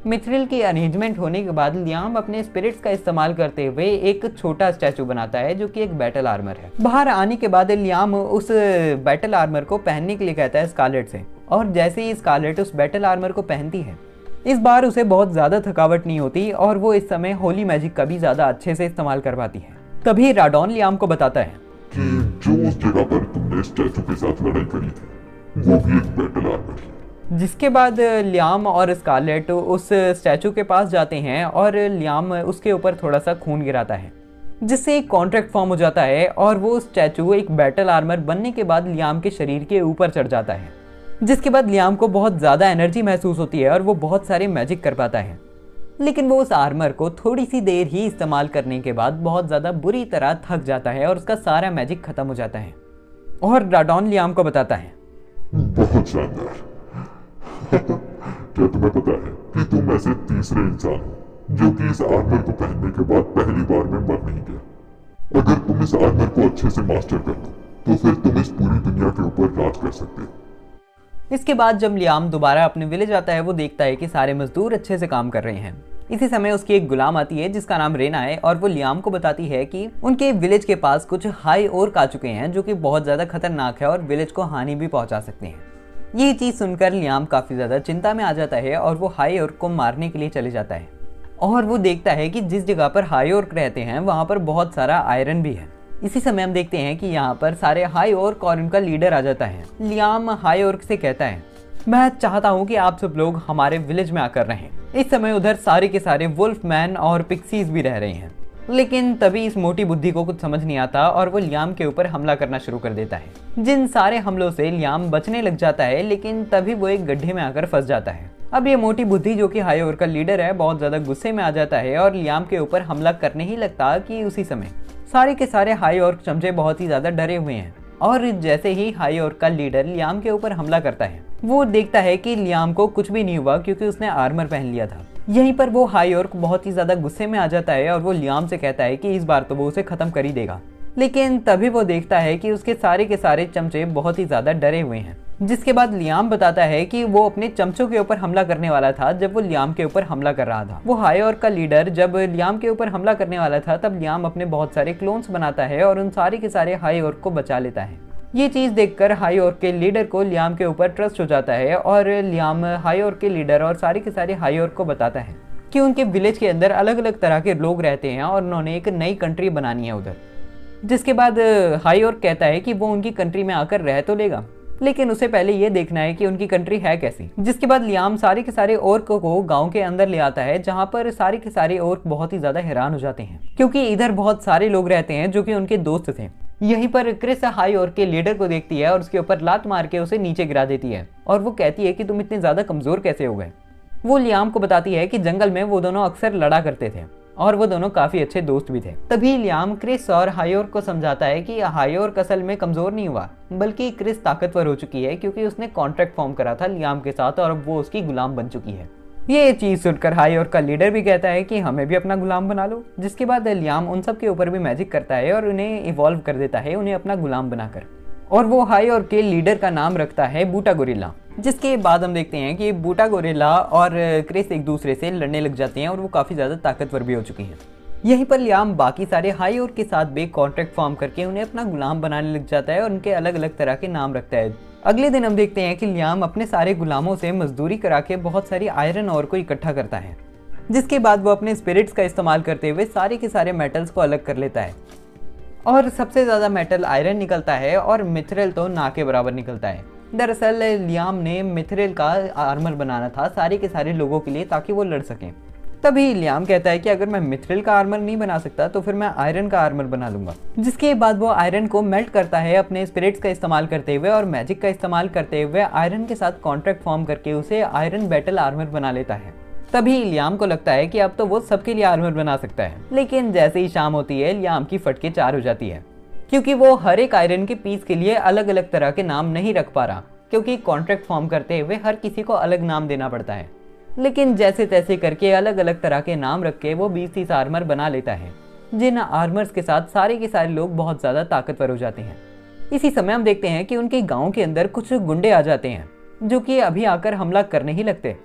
मिथ्रिल की अरेंजमेंट होने के बाद लियाम अपने स्पिरिट्स का इस्तेमाल करते हुए एक छोटा स्टैचू बनाता है जो कि एक बैटल आर्मर है। बाहर आने के बाद लियाम उस बैटल आर्मर को पहनने के लिए कहता है स्कारलेट से, और जैसे ही स्कारलेट उस बैटल आर्मर को पहनती है, इस बार उसे बहुत ज्यादा थकावट नहीं होती और वो इस समय होली मैजिक का भी ज्यादा अच्छे से इस्तेमाल कर पाती है। तभी राडॉन लियाम को बताता है कि जो उस जगह पर तुमने स्टैचू के साथ लड़ाई करी थी वो भी एक बैटल आर्मर है। जिसके बाद लियाम और स्कारलेट उस स्टैचू के पास जाते हैं और लियाम उसके ऊपर थोड़ा सा खून गिराता है, जिससे एक कॉन्ट्रैक्ट फॉर्म हो जाता है और वो स्टैचू एक बैटल आर्मर बनने के बाद लियाम के शरीर के ऊपर चढ़ जाता है। जिसके बाद लियाम को बहुत ज़्यादा एनर्जी महसूस होती है और वो बहुत सारे मैजिक कर पाता है। लेकिन वो उस आर्मर को थोड़ी सी देर ही इस्तेमाल करने के बाद बहुत ज़्यादा बुरी तरह थक जाता है और उसका सारा मैजिक खत्म हो जाता है। और राडॉन लियाम को बताता है, बहुत शानदार। क्या तुम्हें पता है कि तुम ऐसे तीसरे इंसान हो जो कि इस आर्मर को पहनने के बाद पहली बार में मर नहीं गया। अगर तुम इस आर्मर को अच्छे से मास्टर कर लो तो फिर तुम इस पूरी दुनिया के ऊपर राज कर सकते हो। इसके बाद जब लियाम दोबारा अपने विलेज आता है, वो देखता है कि सारे मजदूर अच्छे से काम कर रहे हैं। इसी समय उसकी एक गुलाम आती है जिसका नाम रेना है और वो लियाम को बताती है कि उनके विलेज के पास कुछ हाई ओर्क आ चुके हैं जो कि बहुत ज़्यादा खतरनाक है और विलेज को हानि भी पहुंचा सकते हैं। ये चीज़ सुनकर लियाम काफ़ी ज़्यादा चिंता में आ जाता है और वो हाई ओर्क को मारने के लिए चले जाता है। और वो देखता है कि जिस जगह पर हाई ओर्क रहते हैं वहाँ पर बहुत सारा आयरन भी है। इसी समय हम देखते हैं कि यहाँ पर सारे हाई ओर्क और उनका लीडर आ जाता है। लियाम हाई ओर्क से कहता है, मैं चाहता हूँ कि आप सब लोग हमारे विलेज में आकर रहें। इस समय उधर सारे के सारे वुल्फ मैन और पिक्सीज भी रह रहे हैं। लेकिन तभी इस मोटी बुद्धि को कुछ समझ नहीं आता और वो लियाम के ऊपर हमला करना शुरू कर देता है। जिन सारे हमलों से लियाम बचने लग जाता है, लेकिन तभी वो एक गड्ढे में आकर फंस जाता है। अब ये मोटी बुद्धि जो कि हाई ओर्क का लीडर है बहुत ज्यादा गुस्से में आ जाता है और लियाम के ऊपर हमला करने ही लगता कि उसी समय सारे के सारे हाई ओर्क चमचे बहुत ही ज्यादा डरे हुए हैं। और जैसे ही हाई ओर्क का लीडर लियाम के ऊपर हमला करता है, वो देखता है कि लियाम को कुछ भी नहीं हुआ क्योंकि उसने आर्मर पहन लिया था। यहीं पर वो हाई ओर्क बहुत ही ज्यादा गुस्से में आ जाता है और वो लियाम से कहता है कि इस बार तो वो उसे खत्म कर ही देगा। लेकिन तभी वो देखता है कि उसके सारे के सारे चमचे बहुत ही ज्यादा डरे हुए हैं। जिसके बाद लियाम बताता है कि वो अपने चमचों के ऊपर हमला करने वाला था जब वो लियाम के ऊपर हमला कर रहा था। वो हाई ओर्क का लीडर जब लियाम के ऊपर हमला करने वाला था तब लियाम अपने बहुत सारे क्लोन्स बनाता है और उन सारे के सारे हाई ओर्क को बचा लेता है। ये चीज देखकर हाई ओर्क के लीडर को लियाम के ऊपर ट्रस्ट हो जाता है और लियाम हाई ओर्क के लीडर और सारे के सारे हाई ओर्क को बताता है कि उनके विलेज के अंदर अलग अलग तरह के लोग रहते हैं और उन्होंने एक नई कंट्री बनानी है उधर। जिसके बाद हाई ओर्क कहता है कि वो उनकी कंट्री में आकर रह तो लेगा, लेकिन उसे पहले ये देखना है कि उनकी कंट्री है कैसी। जिसके बाद लियाम सारे के सारे ओर्क को गांव के अंदर ले आता है जहां पर सारे के सारे ओर्क बहुत ही ज्यादा हैरान हो जाते हैं क्योंकि इधर बहुत सारे लोग रहते हैं जो कि उनके दोस्त थे। यहीं पर क्रिस हाई ओर्क के लीडर को देखती है और उसके ऊपर लात मार के उसे नीचे गिरा देती है और वो कहती है कि तुम इतने ज्यादा कमजोर कैसे हो गए। वो लियाम को बताती है कि जंगल में वो दोनों अक्सर लड़ा करते थे और वो दोनों काफी अच्छे दोस्त भी थे। तभी लियाम क्रिस और हाई ओर्क को समझाता है कि हाई ओर्क असल में कमजोर नहीं हुआ बल्कि क्रिस ताकतवर हो चुकी है क्योंकि उसने कॉन्ट्रैक्ट फॉर्म करा था लियाम के साथ और अब वो उसकी गुलाम बन चुकी है। ये चीज सुनकर हाई ओर्क का लीडर भी कहता है कि हमें भी अपना गुलाम बना लो। जिसके बाद लियाम उन सब के ऊपर भी मैजिक करता है और उन्हें इवॉल्व कर देता है, उन्हें अपना गुलाम बनाकर। और वो हाइओर के लीडर का नाम रखता है बूटा गोरिल्ला। जिसके बाद हम देखते हैं कि बूटा गोरिल्ला और क्रिस एक दूसरे से लड़ने लग जाते हैं और वो काफ़ी ज़्यादा ताकतवर भी हो चुकी हैं। यहीं पर लियाम बाकी सारे हाइओर के साथ भी कॉन्ट्रैक्ट फॉर्म करके उन्हें अपना गुलाम बनाने लग जाता है और उनके अलग अलग तरह के नाम रखता है। अगले दिन हम देखते हैं कि लियाम अपने सारे गुलामों से मजदूरी करा के बहुत सारी आयरन और को इकट्ठा करता है, जिसके बाद वो अपने स्पिरिट्स का इस्तेमाल करते हुए सारे के सारे मेटल्स को अलग कर लेता है और सबसे ज़्यादा मेटल आयरन निकलता है और मिथरेल तो ना के बराबर निकलता है। दरअसल लियाम ने मिथरेल का आर्मर बनाना था सारे के सारे लोगों के लिए ताकि वो लड़ सकें। तभी लियाम कहता है कि अगर मैं मिथरेल का आर्मर नहीं बना सकता तो फिर मैं आयरन का आर्मर बना लूंगा। जिसके बाद वो आयरन को मेल्ट करता है अपने स्पिरिट्स का इस्तेमाल करते हुए और मैजिक का इस्तेमाल करते हुए आयरन के साथ कॉन्ट्रैक्ट फॉर्म करके उसे आयरन बैटल आर्मर बना लेता है। तभी लियाम को लगता है कि अब तो वो सबके लिए आर्मर बना सकता है, लेकिन जैसे ही शाम होती है लियाम की फटके 4 हो जाती है, क्योंकि वो हर एक आयरन के पीस के लिए अलग अलग तरह के नाम नहीं रख पा रहा, क्योंकि कॉन्ट्रैक्ट फॉर्म करते हुए हर किसी को अलग नाम देना पड़ता है। लेकिन जैसे तैसे करके अलग अलग तरह के नाम रख के वो 20-30 आर्मर बना लेता है, जिन आर्मर्स के साथ सारे के सारे लोग बहुत ज़्यादा ताकतवर हो जाते हैं। इसी समय हम देखते हैं कि उनके गाँव के अंदर कुछ गुंडे आ जाते हैं जो कि अभी आकर हमला करने ही लगते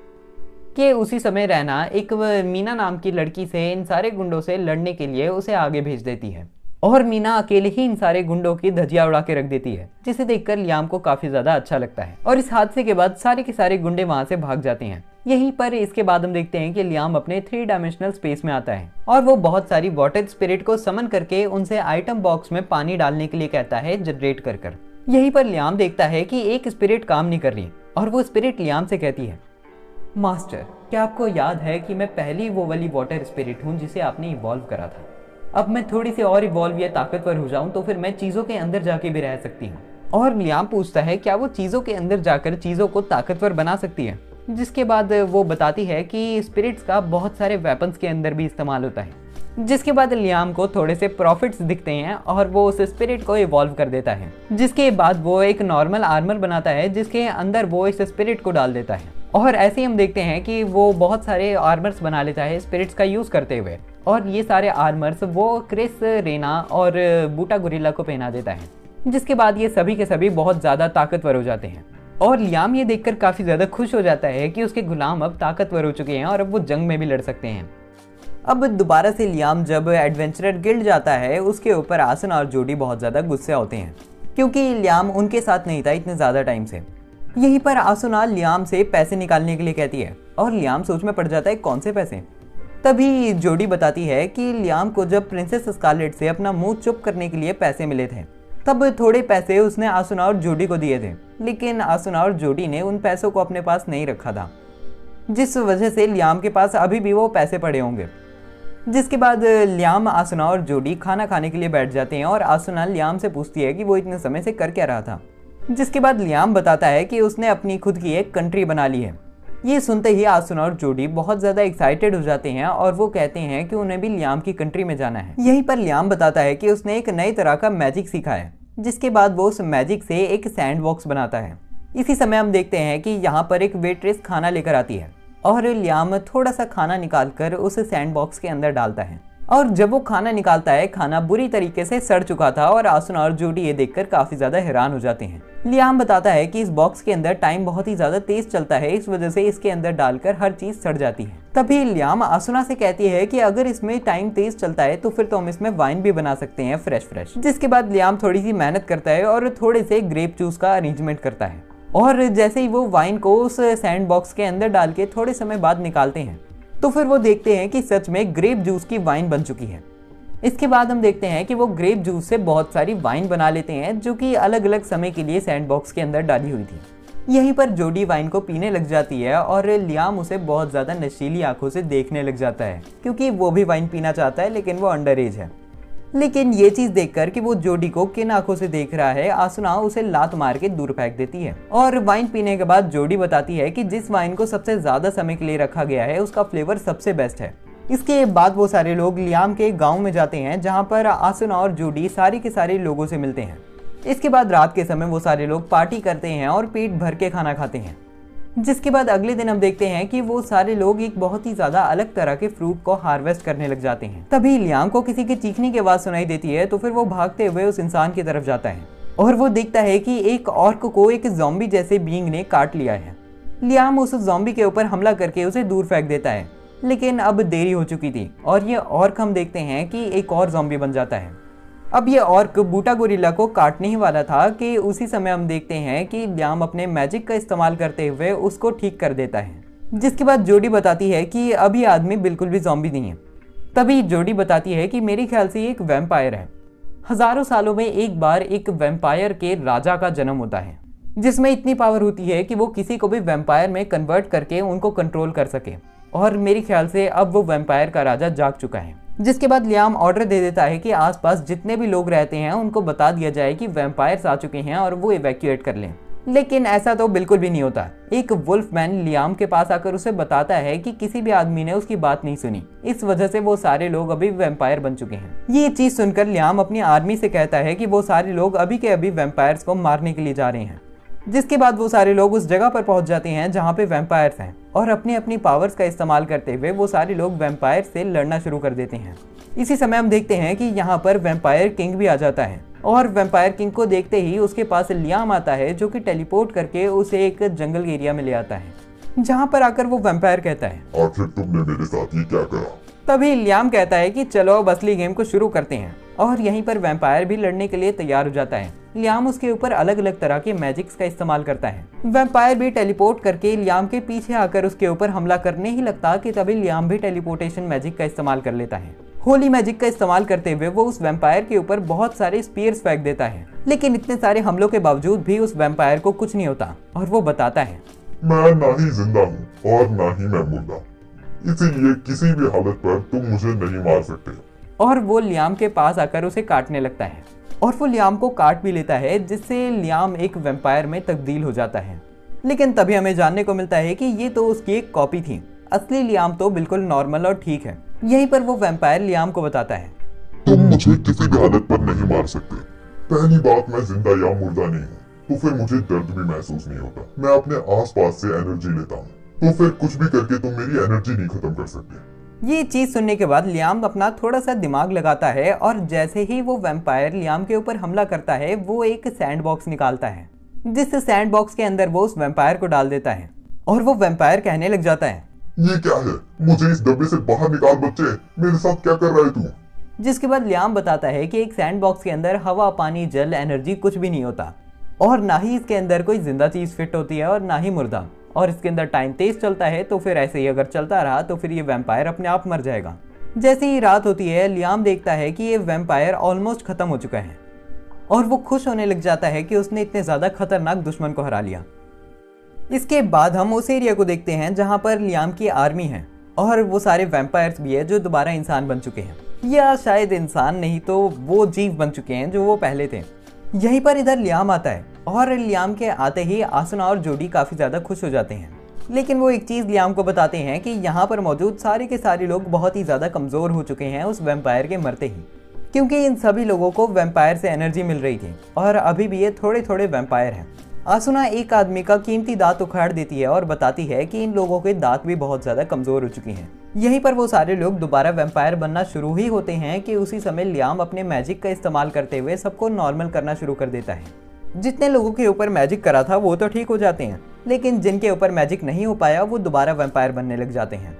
कि उसी समय रहना एक मीना नाम की लड़की से इन सारे गुंडों से लड़ने के लिए उसे आगे भेज देती है और मीना अकेले ही इन सारे गुंडों की धजिया उड़ा के रख देती है, जिसे देखकर लियाम को काफी ज्यादा अच्छा लगता है और इस हादसे के बाद सारे के सारे गुंडे वहां से भाग जाते हैं। यहीं पर इसके बाद हम देखते हैं कि लियाम अपने 3 डायमेंशनल स्पेस में आता है और वो बहुत सारी वाटर स्पिरिट को समन करके उनसे आइटम बॉक्स में पानी डालने के लिए कहता है जनरेट कर। यहीं पर लियाम देखता है कि एक स्पिरिट काम नहीं कर रही और वो स्पिरिट लियाम से कहती है, मास्टर क्या आपको याद है कि मैं पहली वो वाली वाटर स्पिरिट हूँ जिसे आपने इवॉल्व करा था। अब मैं थोड़ी सी और इवॉल्व या ताकतवर हो जाऊं तो फिर मैं चीज़ों के अंदर जाके भी रह सकती हूँ। और लियाम पूछता है क्या वो चीज़ों के अंदर जाकर चीज़ों को ताकतवर बना सकती है, जिसके बाद वो बताती है कि स्पिरिट्स का बहुत सारे वेपन्स के अंदर भी इस्तेमाल होता है। जिसके बाद लियाम को थोड़े से प्रॉफिट्स दिखते हैं और वो उस स्पिरिट को इवॉल्व कर देता है, जिसके बाद वो एक नॉर्मल आर्मर बनाता है जिसके अंदर वो इस स्पिरिट को डाल देता है। और ऐसे ही हम देखते हैं कि वो बहुत सारे आर्मर्स बना लेता है स्पिरिट्स का यूज़ करते हुए और ये सारे आर्मर्स वो क्रिस, रेना और बूटा गोरिल्ला को पहना देता है, जिसके बाद ये सभी के सभी बहुत ज़्यादा ताकतवर हो जाते हैं। और लियाम ये देखकर काफ़ी ज़्यादा खुश हो जाता है कि उसके गुलाम अब ताकतवर हो चुके हैं और अब वो जंग में भी लड़ सकते हैं। अब दोबारा से लियाम जब एडवेंचरर गिल्ड जाता है उसके ऊपर आसन और जोडी बहुत ज़्यादा गुस्से होते हैं, क्योंकि लियाम उनके साथ नहीं था इतने ज़्यादा टाइम से। यहीं पर आसुना लियाम से पैसे निकालने के लिए कहती है और लियाम सोच में पड़ जाता है कौन से पैसे। तभी जोडी बताती है कि लियाम को जब प्रिंसेस स्कारलेट से अपना मुंह चुप करने के लिए पैसे मिले थे तब थोड़े पैसे उसने आसुना और जोडी को दिए थे, लेकिन आसुना और जोडी ने उन पैसों को अपने पास नहीं रखा था, जिस वजह से लियाम के पास अभी भी वो पैसे पड़े होंगे। जिसके बाद लियाम, आसुना और जोडी खाना खाने के लिए बैठ जाते हैं और आसुना लियाम से पूछती है कि वो इतने समय से कर क्या रहा था। जिसके बाद लियाम बताता है कि उसने अपनी खुद की एक कंट्री बना ली है। ये सुनते ही आसुना और जोडी बहुत ज़्यादा एक्साइटेड हो जाते हैं और वो कहते हैं कि उन्हें भी लियाम की कंट्री में जाना है। यहीं पर लियाम बताता है कि उसने एक नई तरह का मैजिक सीखा है, जिसके बाद वो उस मैजिक से एक सैंड बॉक्स बनाता है। इसी समय हम देखते हैं कि यहाँ पर एक वेट्रेस खाना लेकर आती है और लियाम थोड़ा सा खाना निकाल कर उस सैंड बॉक्स के अंदर डालता है और जब वो खाना निकालता है खाना बुरी तरीके से सड़ चुका था और आसुना और जोडी ये देखकर काफी ज्यादा हैरान हो जाते हैं। लियाम बताता है कि इस बॉक्स के अंदर टाइम बहुत ही ज्यादा तेज चलता है, इस वजह से इसके अंदर डालकर हर चीज सड़ जाती है। तभी लियाम आसुना से कहती है कि अगर इसमें टाइम तेज चलता है तो फिर तो हम इसमें वाइन भी बना सकते हैं फ्रेश। जिसके बाद लियाम थोड़ी सी मेहनत करता है और थोड़े से ग्रेप जूस का अरेंजमेंट करता है और जैसे ही वो वाइन को उस सैंड बॉक्स के अंदर डाल के थोड़े समय बाद निकालते हैं तो फिर वो देखते हैं कि सच में ग्रेप जूस की वाइन बन चुकी है। इसके बाद हम देखते हैं कि वो ग्रेप जूस से बहुत सारी वाइन बना लेते हैं जो कि अलग अलग समय के लिए सैंड बॉक्स के अंदर डाली हुई थी। यहीं पर जोडी वाइन को पीने लग जाती है और लियाम उसे बहुत ज़्यादा नशीली आंखों से देखने लग जाता है, क्योंकि वो भी वाइन पीना चाहता है लेकिन वो अंडर एज है। लेकिन ये चीज़ देखकर कि वो जोडी को किन आंखों से देख रहा है, आसुना उसे लात मार के दूर फेंक देती है। और वाइन पीने के बाद जोडी बताती है कि जिस वाइन को सबसे ज़्यादा समय के लिए रखा गया है उसका फ्लेवर सबसे बेस्ट है। इसके बाद वो सारे लोग लियाम के गांव में जाते हैं जहां पर आसुना और जोडी सारे के सारे लोगों से मिलते हैं। इसके बाद रात के समय वो सारे लोग पार्टी करते हैं और पेट भर के खाना खाते हैं। जिसके बाद अगले दिन हम देखते हैं कि वो सारे लोग एक बहुत ही ज्यादा अलग तरह के फ्रूट को हार्वेस्ट करने लग जाते हैं। तभी लियाम को किसी के चीखने की आवाज सुनाई देती है तो फिर वो भागते हुए उस इंसान की तरफ जाता है और वो देखता है कि एक ऑर्क को एक ज़ॉम्बी जैसे बीइंग ने काट लिया है। लियाम उस ज़ॉम्बी के ऊपर हमला करके उसे दूर फेंक देता है, लेकिन अब देरी हो चुकी थी और ये ऑर्क हम देखते हैं कि एक और ज़ॉम्बी बन जाता है। अब ये ऑर्क बूटा गोरिल्ला को काटने ही वाला था कि उसी समय हम देखते हैं कि लियाम अपने मैजिक का इस्तेमाल करते हुए उसको ठीक कर देता है, जिसके बाद जोडी बताती है कि अब ये आदमी बिल्कुल भी ज़ॉम्बी नहीं है। तभी जोडी बताती है कि मेरे ख्याल से ये एक वैम्पायर है। हजारों सालों में एक बार एक वैम्पायर के राजा का जन्म होता है, जिसमें इतनी पावर होती है कि वो किसी को भी वैम्पायर में कन्वर्ट करके उनको कंट्रोल कर सके। और मेरे ख्याल से अब वो वैम्पायर का राजा जाग चुका है। जिसके बाद लियाम ऑर्डर दे देता है कि आसपास जितने भी लोग रहते हैं उनको बता दिया जाए कि वैम्पायर्स आ चुके हैं और वो इवैक्यूएट कर लें। लेकिन ऐसा तो बिल्कुल भी नहीं होता। एक वुल्फमैन लियाम के पास आकर उसे बताता है कि किसी भी आदमी ने उसकी बात नहीं सुनी, इस वजह से वो सारे लोग अभी वैम्पायर बन चुके हैं। ये चीज सुनकर लियाम अपनी आर्मी से कहता है कि वो सारे लोग अभी के अभी वैम्पायर्स को मारने के लिए जा रहे हैं। जिसके बाद वो सारे लोग उस जगह पर पहुंच जाते हैं जहां पे वैम्पायर्स हैं और अपनी अपनी पावर्स का इस्तेमाल करते हुए वो सारे लोग वैम्पायर से लड़ना शुरू कर देते हैं। इसी समय हम देखते हैं कि यहाँ पर वैम्पायर किंग भी आ जाता है और वैम्पायर किंग को देखते ही उसके पास लियाम आता है, जो कि टेलीपोर्ट करके उसे एक जंगल एरिया में ले आता है, जहाँ पर आकर वो वैम्पायर कहता है, आखिर तुमने मेरे साथ ये क्या करा? तभी लियाम कहता है कि चलो अब असली गेम को शुरू करते हैं। और यहीं पर वैम्पायर भी लड़ने के लिए तैयार हो जाता है। लियाम उसके ऊपर अलग अलग तरह के मैजिक्स का इस्तेमाल करता है। वैम्पायर भी टेलीपोर्ट करके लियाम के पीछे आकर उसके ऊपर हमला करने ही लगता कि तभी लियाम भी टेलीपोर्टेशन मैजिक का इस्तेमाल कर लेता है। होली मैजिक का इस्तेमाल करते हुए वो उस वैम्पायर के ऊपर बहुत सारे स्पीयर्स फेंक देता है, लेकिन इतने सारे हमलों के बावजूद भी उस वैम्पायर को कुछ नहीं होता और वो बताता है, मैं ना ही जिंदा हूँ और ना ही मैं मुर्दा, इसीलिए किसी भी हालत पर तुम मुझे नहीं मार सकते। और वो लियाम के पास आकर उसे काटने लगता है और वो लियाम को काट भी लेता है, जिससे लियाम एक वैम्पायर में तब्दील हो जाता है। लेकिन तभी हमें जानने को मिलता है कि ये तो उसकी एक कॉपी थी, असली लियाम तो बिल्कुल नॉर्मल और ठीक है। यहीं पर वो वैम्पायर लियाम को बताता है, तुम मुझे किसी भी हालत पर नहीं मार सकते। पहली बात, मैं जिंदा या मुर्दा नहीं हूँ, तो फिर मुझे दर्द भी महसूस नहीं होता। मैं अपने आसपास से एनर्जी लेता हूँ, तो फिर कुछ भी करके तुम मेरी एनर्जी नहीं खत्म कर सकते। ये चीज सुनने के बाद लियाम अपना थोड़ा सा दिमाग लगाता है और जैसे ही वो वैम्पायर लियाम के ऊपर हमला करता है, वो एक सैंड बॉक्स निकालता है, जिस सैंड बॉक्स के अंदर वो उस वैम्पायर को डाल देता है और वो वैम्पायर कहने लग जाता है, ये क्या है? मुझे इस डब्बे से बाहर निकाल बच्चे, मेरे साथ क्या कर रहा है तू? जिसके बाद लियाम बताता है कि एक सैंड बॉक्स के अंदर हवा, पानी, जल, एनर्जी कुछ भी नहीं होता और ना ही इसके अंदर कोई जिंदा चीज फिट होती है और ना ही मुर्दा, और इसके अंदर टाइम तेज चलता है। तो फिर ऐसे ही अगर चलता रहा तो फिर ये वैम्पायर अपने आप मर जाएगा। जैसे ही रात होती है, लियाम देखता है कि ये वैम्पायर ऑलमोस्ट खत्म हो चुका है और वो खुश होने लग जाता है कि उसने इतने ज्यादा खतरनाक दुश्मन को हरा लिया। इसके बाद हम उस एरिया को देखते हैं जहां पर लियाम की आर्मी है और वो सारे वैम्पायर्स भी है जो दोबारा इंसान बन चुके हैं, या शायद इंसान नहीं तो वो जीव बन चुके हैं जो वो पहले थे। यहीं पर इधर लियाम आता है और लियाम के आते ही आसुना और जोडी काफी ज्यादा खुश हो जाते हैं, लेकिन वो एक चीज लियाम को बताते हैं कि यहाँ पर मौजूद सारे के सारे लोग बहुत ही ज्यादा कमजोर हो चुके हैं उस वैम्पायर के मरते ही, क्योंकि इन सभी लोगों को वैम्पायर से एनर्जी मिल रही थी और अभी भी ये थोड़े थोड़े वैम्पायर हैं। आसुना एक आदमी का कीमती दांत उखाड़ देती है और बताती है कि इन लोगों के दांत भी बहुत ज्यादा कमजोर हो चुके हैं। यहीं पर वो सारे लोग दोबारा वैम्पायर बनना शुरू ही होते हैं कि उसी समय लियाम अपने मैजिक का इस्तेमाल करते हुए सबको नॉर्मल करना शुरू कर देता है। जितने लोगों के ऊपर मैजिक करा था वो तो ठीक हो जाते हैं, लेकिन जिनके ऊपर मैजिक नहीं हो पाया वो दोबारा वैम्पायर बनने लग जाते हैं।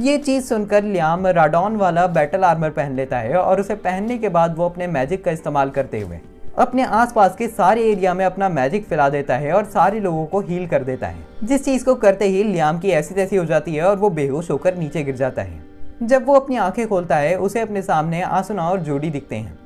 ये चीज सुनकर लियाम राडॉन वाला बैटल आर्मर पहन लेता है और उसे पहनने के बाद वो अपने मैजिक का इस्तेमाल करते हुए अपने आसपास के सारे एरिया में अपना मैजिक फैला देता है और सारे लोगों को हील कर देता है। जिस चीज को करते ही लियाम की ऐसी तैसी हो जाती है और वो बेहोश होकर नीचे गिर जाता है। जब वो अपनी आंखें खोलता है, उसे अपने सामने आसुना और जोडी दिखते हैं,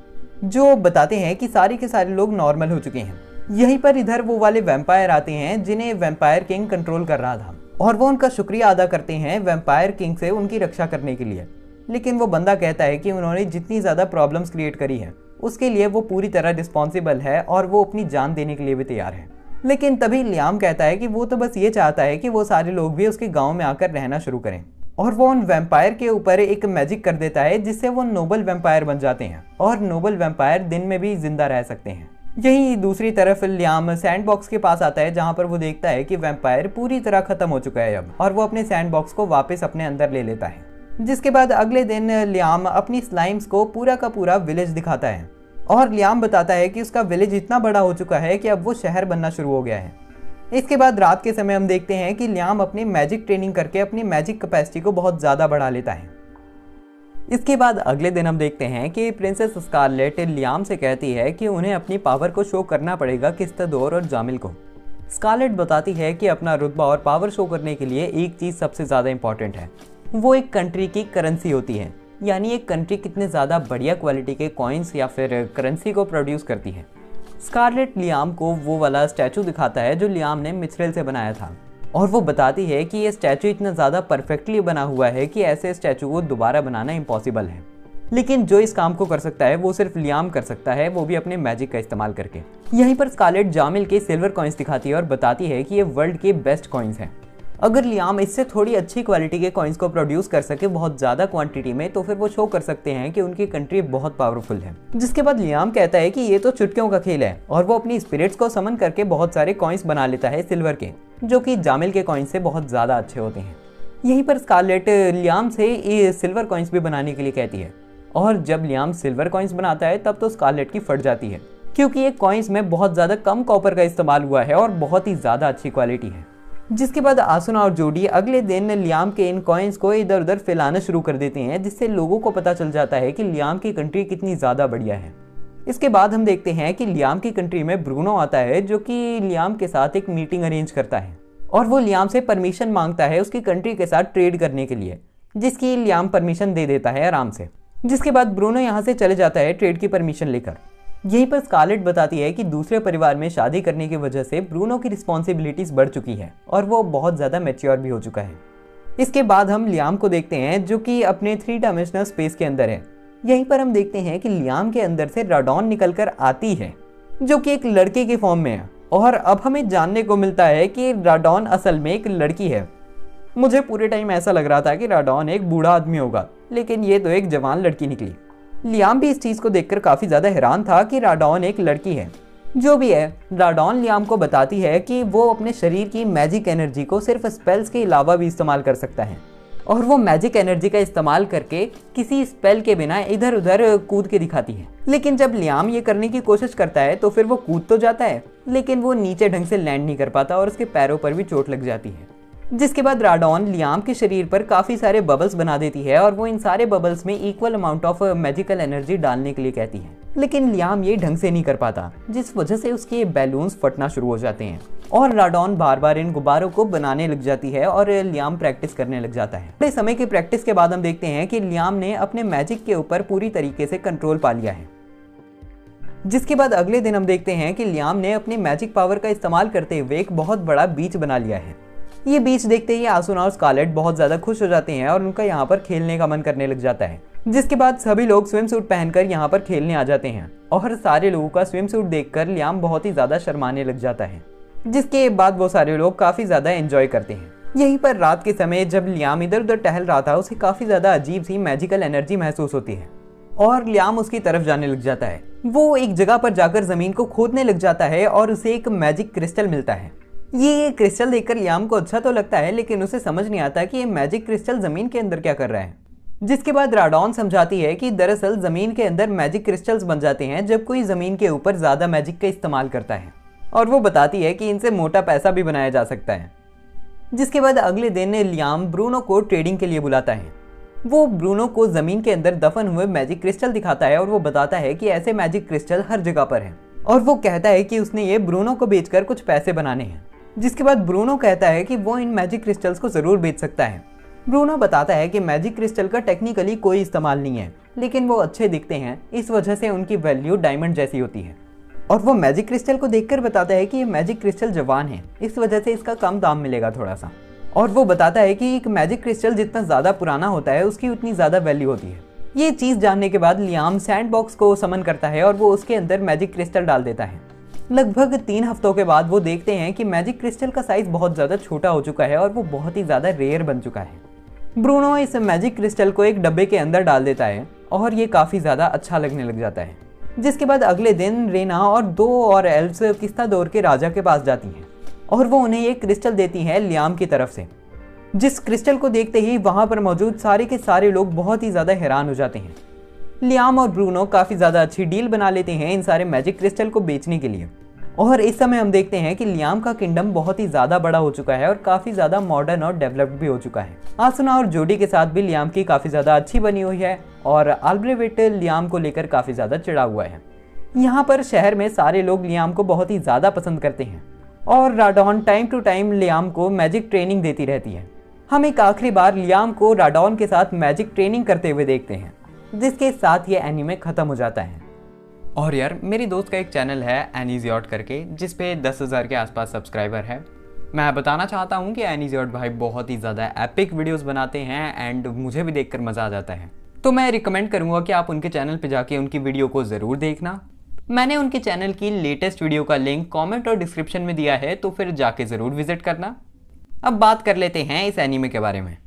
जो बताते हैं कि सारे के सारे लोग नॉर्मल हो चुके हैं। यहीं पर इधर वो वाले वैम्पायर आते हैं जिन्हें वैम्पायर किंग कंट्रोल कर रहा था और वो उनका शुक्रिया अदा करते हैं वैम्पायर किंग से उनकी रक्षा करने के लिए। लेकिन वो बंदा कहता है कि उन्होंने जितनी ज्यादा प्रॉब्लम्स क्रिएट करी है उसके लिए वो पूरी तरह रिस्पॉन्सिबल है और वो अपनी जान देने के लिए भी तैयार है। लेकिन तभी लियाम कहता है कि वो तो बस ये चाहता है कि वो सारे लोग भी उसके गांव में आकर रहना शुरू करें, और वो उन वैम्पायर के ऊपर एक मैजिक कर देता है जिससे वो नोबल वैम्पायर बन जाते हैं और नोबल वैम्पायर दिन में भी जिंदा रह सकते हैं। यही दूसरी तरफ लियाम सैंड बॉक्स के पास आता है जहां पर वो देखता है कि वैम्पायर पूरी तरह खत्म हो चुका है अब, और वो अपने सैंड बॉक्स को वापस अपने अंदर ले लेता है। जिसके बाद अगले दिन लियाम अपनी स्लाइम्स को पूरा का पूरा विलेज दिखाता है और लियाम बताता है कि उसका विलेज इतना बड़ा हो चुका है कि अब वो शहर बनना शुरू हो गया है। इसके बाद रात के समय हम देखते हैं कि लियाम अपनी मैजिक ट्रेनिंग करके अपनी मैजिक कैपेसिटी को बहुत ज़्यादा बढ़ा लेता है। इसके बाद अगले दिन हम देखते हैं कि प्रिंसेस स्कारलेट लियाम से कहती है कि उन्हें अपनी पावर को शो करना पड़ेगा किस्तदोर और जामिल को। स्कारलेट बताती है कि अपना रुतबा और पावर शो करने के लिए एक चीज़ सबसे ज़्यादा इंपॉर्टेंट है, वो एक कंट्री की करेंसी होती है, यानी एक कंट्री कितने ज़्यादा बढ़िया क्वालिटी के कॉइन्स या फिर करेंसी को प्रोड्यूस करती है। स्कारलेट लियाम को वो वाला स्टैचू दिखाता है जो लियाम ने मिथ्रेल से बनाया था, और वो बताती है कि ये स्टैचू इतना ज़्यादा परफेक्टली बना हुआ है कि ऐसे स्टैचू को दोबारा बनाना इम्पॉसिबल है, लेकिन जो इस काम को कर सकता है वो सिर्फ लियाम कर सकता है, वो भी अपने मैजिक का इस्तेमाल करके। यहीं पर स्कारलेट जामिल के सिल्वर कॉइन्स दिखाती है और बताती है कि ये वर्ल्ड के बेस्ट कॉइन्स हैं। अगर लियाम इससे थोड़ी अच्छी क्वालिटी के कॉइन्स को प्रोड्यूस कर सके बहुत ज़्यादा क्वांटिटी में, तो फिर वो शो कर सकते हैं कि उनकी कंट्री बहुत पावरफुल है। जिसके बाद लियाम कहता है कि ये तो चुटकियों का खेल है, और वो अपनी स्पिरिट्स को समन करके बहुत सारे कॉइन्स बना लेता है सिल्वर के, जो कि जामिल के कॉइन्स से बहुत ज़्यादा अच्छे होते हैं। यहीं पर स्कारलेट लियाम से ये सिल्वर कॉइन्स भी बनाने के लिए कहती है, और जब लियाम सिल्वर कॉइन्स बनाता है तब तो स्कारलेट की फट जाती है, क्योंकि ये कॉइन्स में बहुत ज़्यादा कम कॉपर का इस्तेमाल हुआ है और बहुत ही ज़्यादा अच्छी क्वालिटी है। जिसके बाद आसुना और जोडी अगले दिन लियाम के इन कॉइन्स को इधर उधर फैलाना शुरू कर देते हैं, जिससे लोगों को पता चल जाता है कि लियाम की कंट्री कितनी ज़्यादा बढ़िया है। इसके बाद हम देखते हैं कि लियाम की कंट्री में ब्रूनो आता है, जो कि लियाम के साथ एक मीटिंग अरेंज करता है, और वो लियाम से परमिशन मांगता है उसकी कंट्री के साथ ट्रेड करने के लिए, जिसकी लियाम परमिशन दे देता है आराम से। जिसके बाद ब्रूनो यहाँ से चले जाता है ट्रेड की परमिशन लेकर। यहीं पर स्कारलेट बताती है कि दूसरे परिवार में शादी करने की वजह से ब्रूनो की रिस्पॉन्सिबिलिटीज बढ़ चुकी है और वो बहुत ज़्यादा मैच्योर भी हो चुका है। इसके बाद हम लियाम को देखते हैं, जो कि अपने 3 डायमेंशनल स्पेस के अंदर है। यहीं पर हम देखते हैं कि लियाम के अंदर से राडॉन निकल कर आती है, जो कि एक लड़के के फॉर्म में है, और अब हमें जानने को मिलता है कि राडॉन असल में एक लड़की है। मुझे पूरे टाइम ऐसा लग रहा था कि राडॉन एक बूढ़ा आदमी होगा, लेकिन ये तो एक जवान लड़की निकली। लियाम भी इस चीज़ को देखकर काफ़ी ज़्यादा हैरान था कि राडॉन एक लड़की है। जो भी है, राडॉन लियाम को बताती है कि वो अपने शरीर की मैजिक एनर्जी को सिर्फ स्पेल्स के अलावा भी इस्तेमाल कर सकता है, और वो मैजिक एनर्जी का इस्तेमाल करके किसी स्पेल के बिना इधर उधर कूद के दिखाती है। लेकिन जब लियाम ये करने की कोशिश करता है तो फिर वो कूद तो जाता है, लेकिन वो नीचे ढंग से लैंड नहीं कर पाता और उसके पैरों पर भी चोट लग जाती है। जिसके बाद राडॉन लियाम के शरीर पर काफ़ी सारे बबल्स बना देती है, और वो इन सारे बबल्स में equal amount of magical energy डालने के लिए कहती है, लेकिन लियाम ये ढंग से नहीं कर पाता, जिस वजह से उसके बैलून्स फटना शुरू हो जाते हैं, और राडॉन बार बार इन गुब्बारों को बनाने लग जाती है और लियाम प्रैक्टिस करने लग जाता है। थोड़े समय की प्रैक्टिस के बाद हम देखते हैं कि लियाम ने अपने मैजिक के ऊपर पूरी तरीके से कंट्रोल पा लिया है। जिसके बाद अगले दिन हम देखते हैं कि लियाम ने अपनी मैजिक पावर का इस्तेमाल करते हुए एक बहुत बड़ा बीच बना लिया है। ये बीच देखते ही आसुना और स्कारलेट बहुत ज़्यादा खुश हो जाते हैं और उनका यहाँ पर खेलने का मन करने लग जाता है। जिसके बाद सभी लोग स्विम सूट पहनकर यहाँ पर खेलने आ जाते हैं, और सारे लोगों का स्विम सूट देखकर लियाम बहुत ही ज़्यादा शर्माने लग जाता है। जिसके बाद वो सारे लोग काफ़ी ज़्यादा एंजॉय करते हैं। यहीं पर रात के समय जब लियाम इधर उधर टहल रहा था, उसे काफ़ी ज़्यादा अजीब सी मैजिकल एनर्जी महसूस होती है, और लियाम उसकी तरफ जाने लग जाता है। वो एक जगह पर जाकर ज़मीन को खोदने लग जाता है और उसे एक मैजिक क्रिस्टल मिलता है। ये क्रिस्टल देखकर लियाम को अच्छा तो लगता है, लेकिन उसे समझ नहीं आता कि ये मैजिक क्रिस्टल ज़मीन के अंदर क्या कर रहा है। जिसके बाद राडॉन समझाती है कि दरअसल ज़मीन के अंदर मैजिक क्रिस्टल्स बन जाते हैं जब कोई ज़मीन के ऊपर ज़्यादा मैजिक का इस्तेमाल करता है, और वो बताती है कि इनसे मोटा पैसा भी बनाया जा सकता है। जिसके बाद अगले दिन लियाम ब्रूनो को ट्रेडिंग के लिए बुलाता है। वो ब्रूनो को ज़मीन के अंदर दफन हुए मैजिक क्रिस्टल दिखाता है, और वो बताता है कि ऐसे मैजिक क्रिस्टल हर जगह पर हैं, और वो कहता है कि उसने ये ब्रूनो को बेचकर कुछ पैसे बनाने हैं। जिसके बाद ब्रूनो कहता है कि वो इन मैजिक क्रिस्टल्स को ज़रूर बेच सकता है। ब्रूनो बताता है कि मैजिक क्रिस्टल का टेक्निकली कोई इस्तेमाल नहीं है, लेकिन वो अच्छे दिखते हैं, इस वजह से उनकी वैल्यू डायमंड जैसी होती है। और वो मैजिक क्रिस्टल को देखकर बताता है कि ये मैजिक क्रिस्टल जवान है, इस वजह से इसका कम दाम मिलेगा थोड़ा सा। और वो बताता है कि एक मैजिक क्रिस्टल जितना ज़्यादा पुराना होता है उसकी उतनी ज़्यादा वैल्यू होती है। ये चीज़ जानने के बाद लियाम सैंड बॉक्स को समन करता है और वो उसके अंदर मैजिक क्रिस्टल डाल देता है। लगभग 3 हफ्तों के बाद वो देखते हैं कि मैजिक क्रिस्टल का साइज बहुत ज़्यादा छोटा हो चुका है और वो बहुत ही ज़्यादा रेयर बन चुका है। ब्रूनो इस मैजिक क्रिस्टल को एक डब्बे के अंदर डाल देता है और ये काफ़ी ज़्यादा अच्छा लगने लग जाता है। जिसके बाद अगले दिन रेना और 2 और एल्व्स किस्तादोर के राजा के पास जाती हैं और वो उन्हें ये क्रिस्टल देती हैं लियाम की तरफ से। जिस क्रिस्टल को देखते ही वहाँ पर मौजूद सारे के सारे लोग बहुत ही ज़्यादा हैरान हो जाते हैं। लियाम और ब्रूनो काफ़ी ज़्यादा अच्छी डील बना लेते हैं इन सारे मैजिक क्रिस्टल को बेचने के लिए। और इस समय हम देखते हैं कि लियाम का किंगडम बहुत ही ज़्यादा बड़ा हो चुका है और काफ़ी ज़्यादा मॉडर्न और डेवलप्ड भी हो चुका है। आसुना और जोडी के साथ भी लियाम की काफ़ी ज़्यादा अच्छी बनी हुई है और अल्ब्रेविट लियाम को लेकर काफ़ी ज़्यादा चिढ़ा हुआ है। यहाँ पर शहर में सारे लोग लियाम को बहुत ही ज़्यादा पसंद करते हैं और राडॉन टाइम टू टाइम लियाम को मैजिक ट्रेनिंग देती रहती है। हम एक आखिरी बार लियाम को राडॉन के साथ मैजिक ट्रेनिंग करते हुए देखते हैं, जिसके साथ ये एनीमे खत्म हो जाता है। और यार मेरी दोस्त का एक चैनल है एनीजियोट करके, जिस पे 10,000 के आसपास सब्सक्राइबर है। मैं बताना चाहता हूँ कि एनीजियोट भाई बहुत ही ज़्यादा एपिक वीडियोस बनाते हैं एंड मुझे भी देखकर मज़ा आ जाता है। तो मैं रिकमेंड करूँगा कि आप उनके चैनल पे जाके उनकी वीडियो को ज़रूर देखना। मैंने उनके चैनल की लेटेस्ट वीडियो का लिंक कॉमेंट और डिस्क्रिप्शन में दिया है, तो फिर जाके ज़रूर विजिट करना। अब बात कर लेते हैं इस एनीमे के बारे में।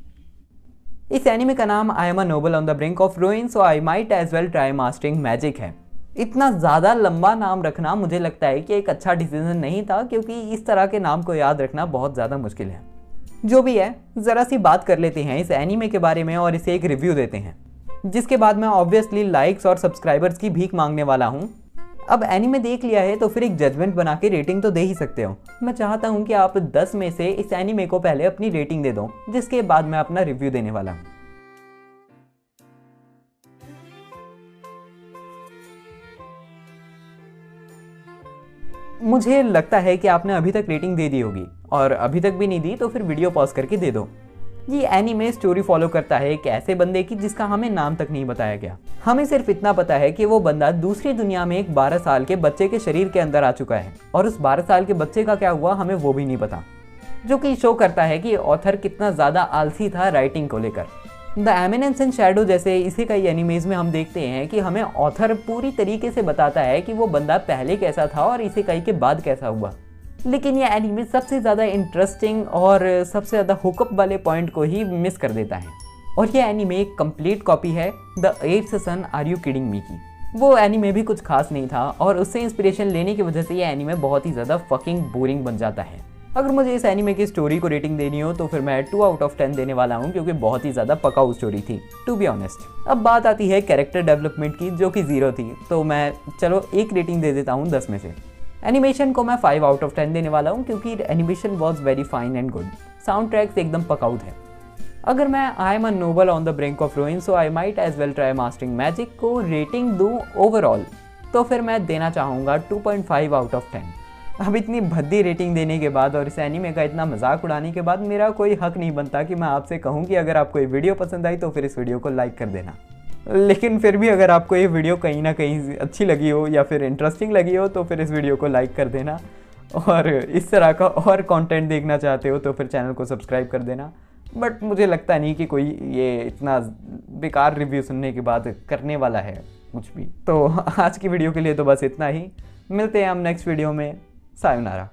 इस एनीमे का नाम I am a noble on the brink of ruin so I might as well try mastering magic है। इतना ज़्यादा लंबा नाम रखना मुझे लगता है कि एक अच्छा डिसीजन नहीं था, क्योंकि इस तरह के नाम को याद रखना बहुत ज़्यादा मुश्किल है। जो भी है, ज़रा सी बात कर लेते हैं इस एनीमे के बारे में और इसे एक रिव्यू देते हैं, जिसके बाद मैं ऑब्वियसली लाइक्स और सब्सक्राइबर्स की भीख मांगने वाला हूँ। अब एनीमे देख लिया है तो फिर एक जजमेंट बना के रेटिंग तो दे ही सकते हो। मैं चाहता हूँ कि आप 10 में से इस एनीमे को पहले अपनी रेटिंग दे दो, जिसके बाद मैं अपना रिव्यू देने वाला हूँ। मुझे लगता है कि आपने अभी तक रेटिंग दे दी होगी, और अभी तक भी नहीं दी तो फिर वीडियो पॉज करके दे दो। ये एनीमे स्टोरी फॉलो करता है एक ऐसे बंदे की जिसका हमें नाम तक नहीं बताया गया। हमें सिर्फ इतना पता है कि वो बंदा दूसरी दुनिया में एक 12 साल के बच्चे के शरीर के अंदर आ चुका है, और उस 12 साल के बच्चे का क्या हुआ हमें वो भी नहीं पता, जो कि शो करता है कि ऑथर कितना ज़्यादा आलसी था राइटिंग को लेकर। द एमिनेंस एंड शैडो जैसे इसी कई एनिमेज में हम देखते हैं कि हमें ऑथर पूरी तरीके से बताता है कि वो बंदा पहले कैसा था और इसे कई के बाद कैसा हुआ। लेकिन ये एनीमे सबसे ज़्यादा इंटरेस्टिंग और सबसे ज़्यादा हुकअप वाले पॉइंट को ही मिस कर देता है। और ये एनीमे एक कंप्लीट कॉपी है the 8th son are you kidding me की। वो एनीमे भी कुछ खास नहीं था और उससे इंस्पिरेशन लेने की वजह से ये एनीमे बहुत ही ज़्यादा फकिंग बोरिंग बन जाता है। अगर मुझे इस एनीमे की स्टोरी को रेटिंग देनी हो तो फिर मैं 2 आउट ऑफ 10 देने वाला हूँ, क्योंकि बहुत ही ज़्यादा पकाऊ स्टोरी थी टू बी ऑनेस्ट। अब बात आती है कैरेक्टर डेवलपमेंट की, जो कि 0 थी, तो मैं चलो एक रेटिंग दे देता हूँ 10 में से। एनिमेशन को मैं 5 आउट ऑफ 10 देने वाला हूँ, क्योंकि animation was very fine and good. Soundtracks एकदम पकाऊ थे। अगर मैं I am a noble on the brink of ruin so I might as well try mastering magic को रेटिंग दूँ ओवरऑल, तो फिर मैं देना चाहूँगा 2.5 आउट ऑफ 10। अब इतनी भद्दी रेटिंग देने के बाद और इस एनीमे का इतना मजाक उड़ाने के बाद मेरा कोई हक नहीं बनता कि मैं आपसे कहूँ कि अगर आपको ये वीडियो पसंद आई तो फिर इस वीडियो को लाइक कर देना। लेकिन फिर भी अगर आपको ये वीडियो कहीं ना कहीं अच्छी लगी हो या फिर इंटरेस्टिंग लगी हो तो फिर इस वीडियो को लाइक कर देना, और इस तरह का और कंटेंट देखना चाहते हो तो फिर चैनल को सब्सक्राइब कर देना। बट मुझे लगता नहीं कि कोई ये इतना बेकार रिव्यू सुनने के बाद करने वाला है कुछ भी। तो आज की वीडियो के लिए तो बस इतना ही। मिलते हैं हम नेक्स्ट वीडियो में। सायोनारा।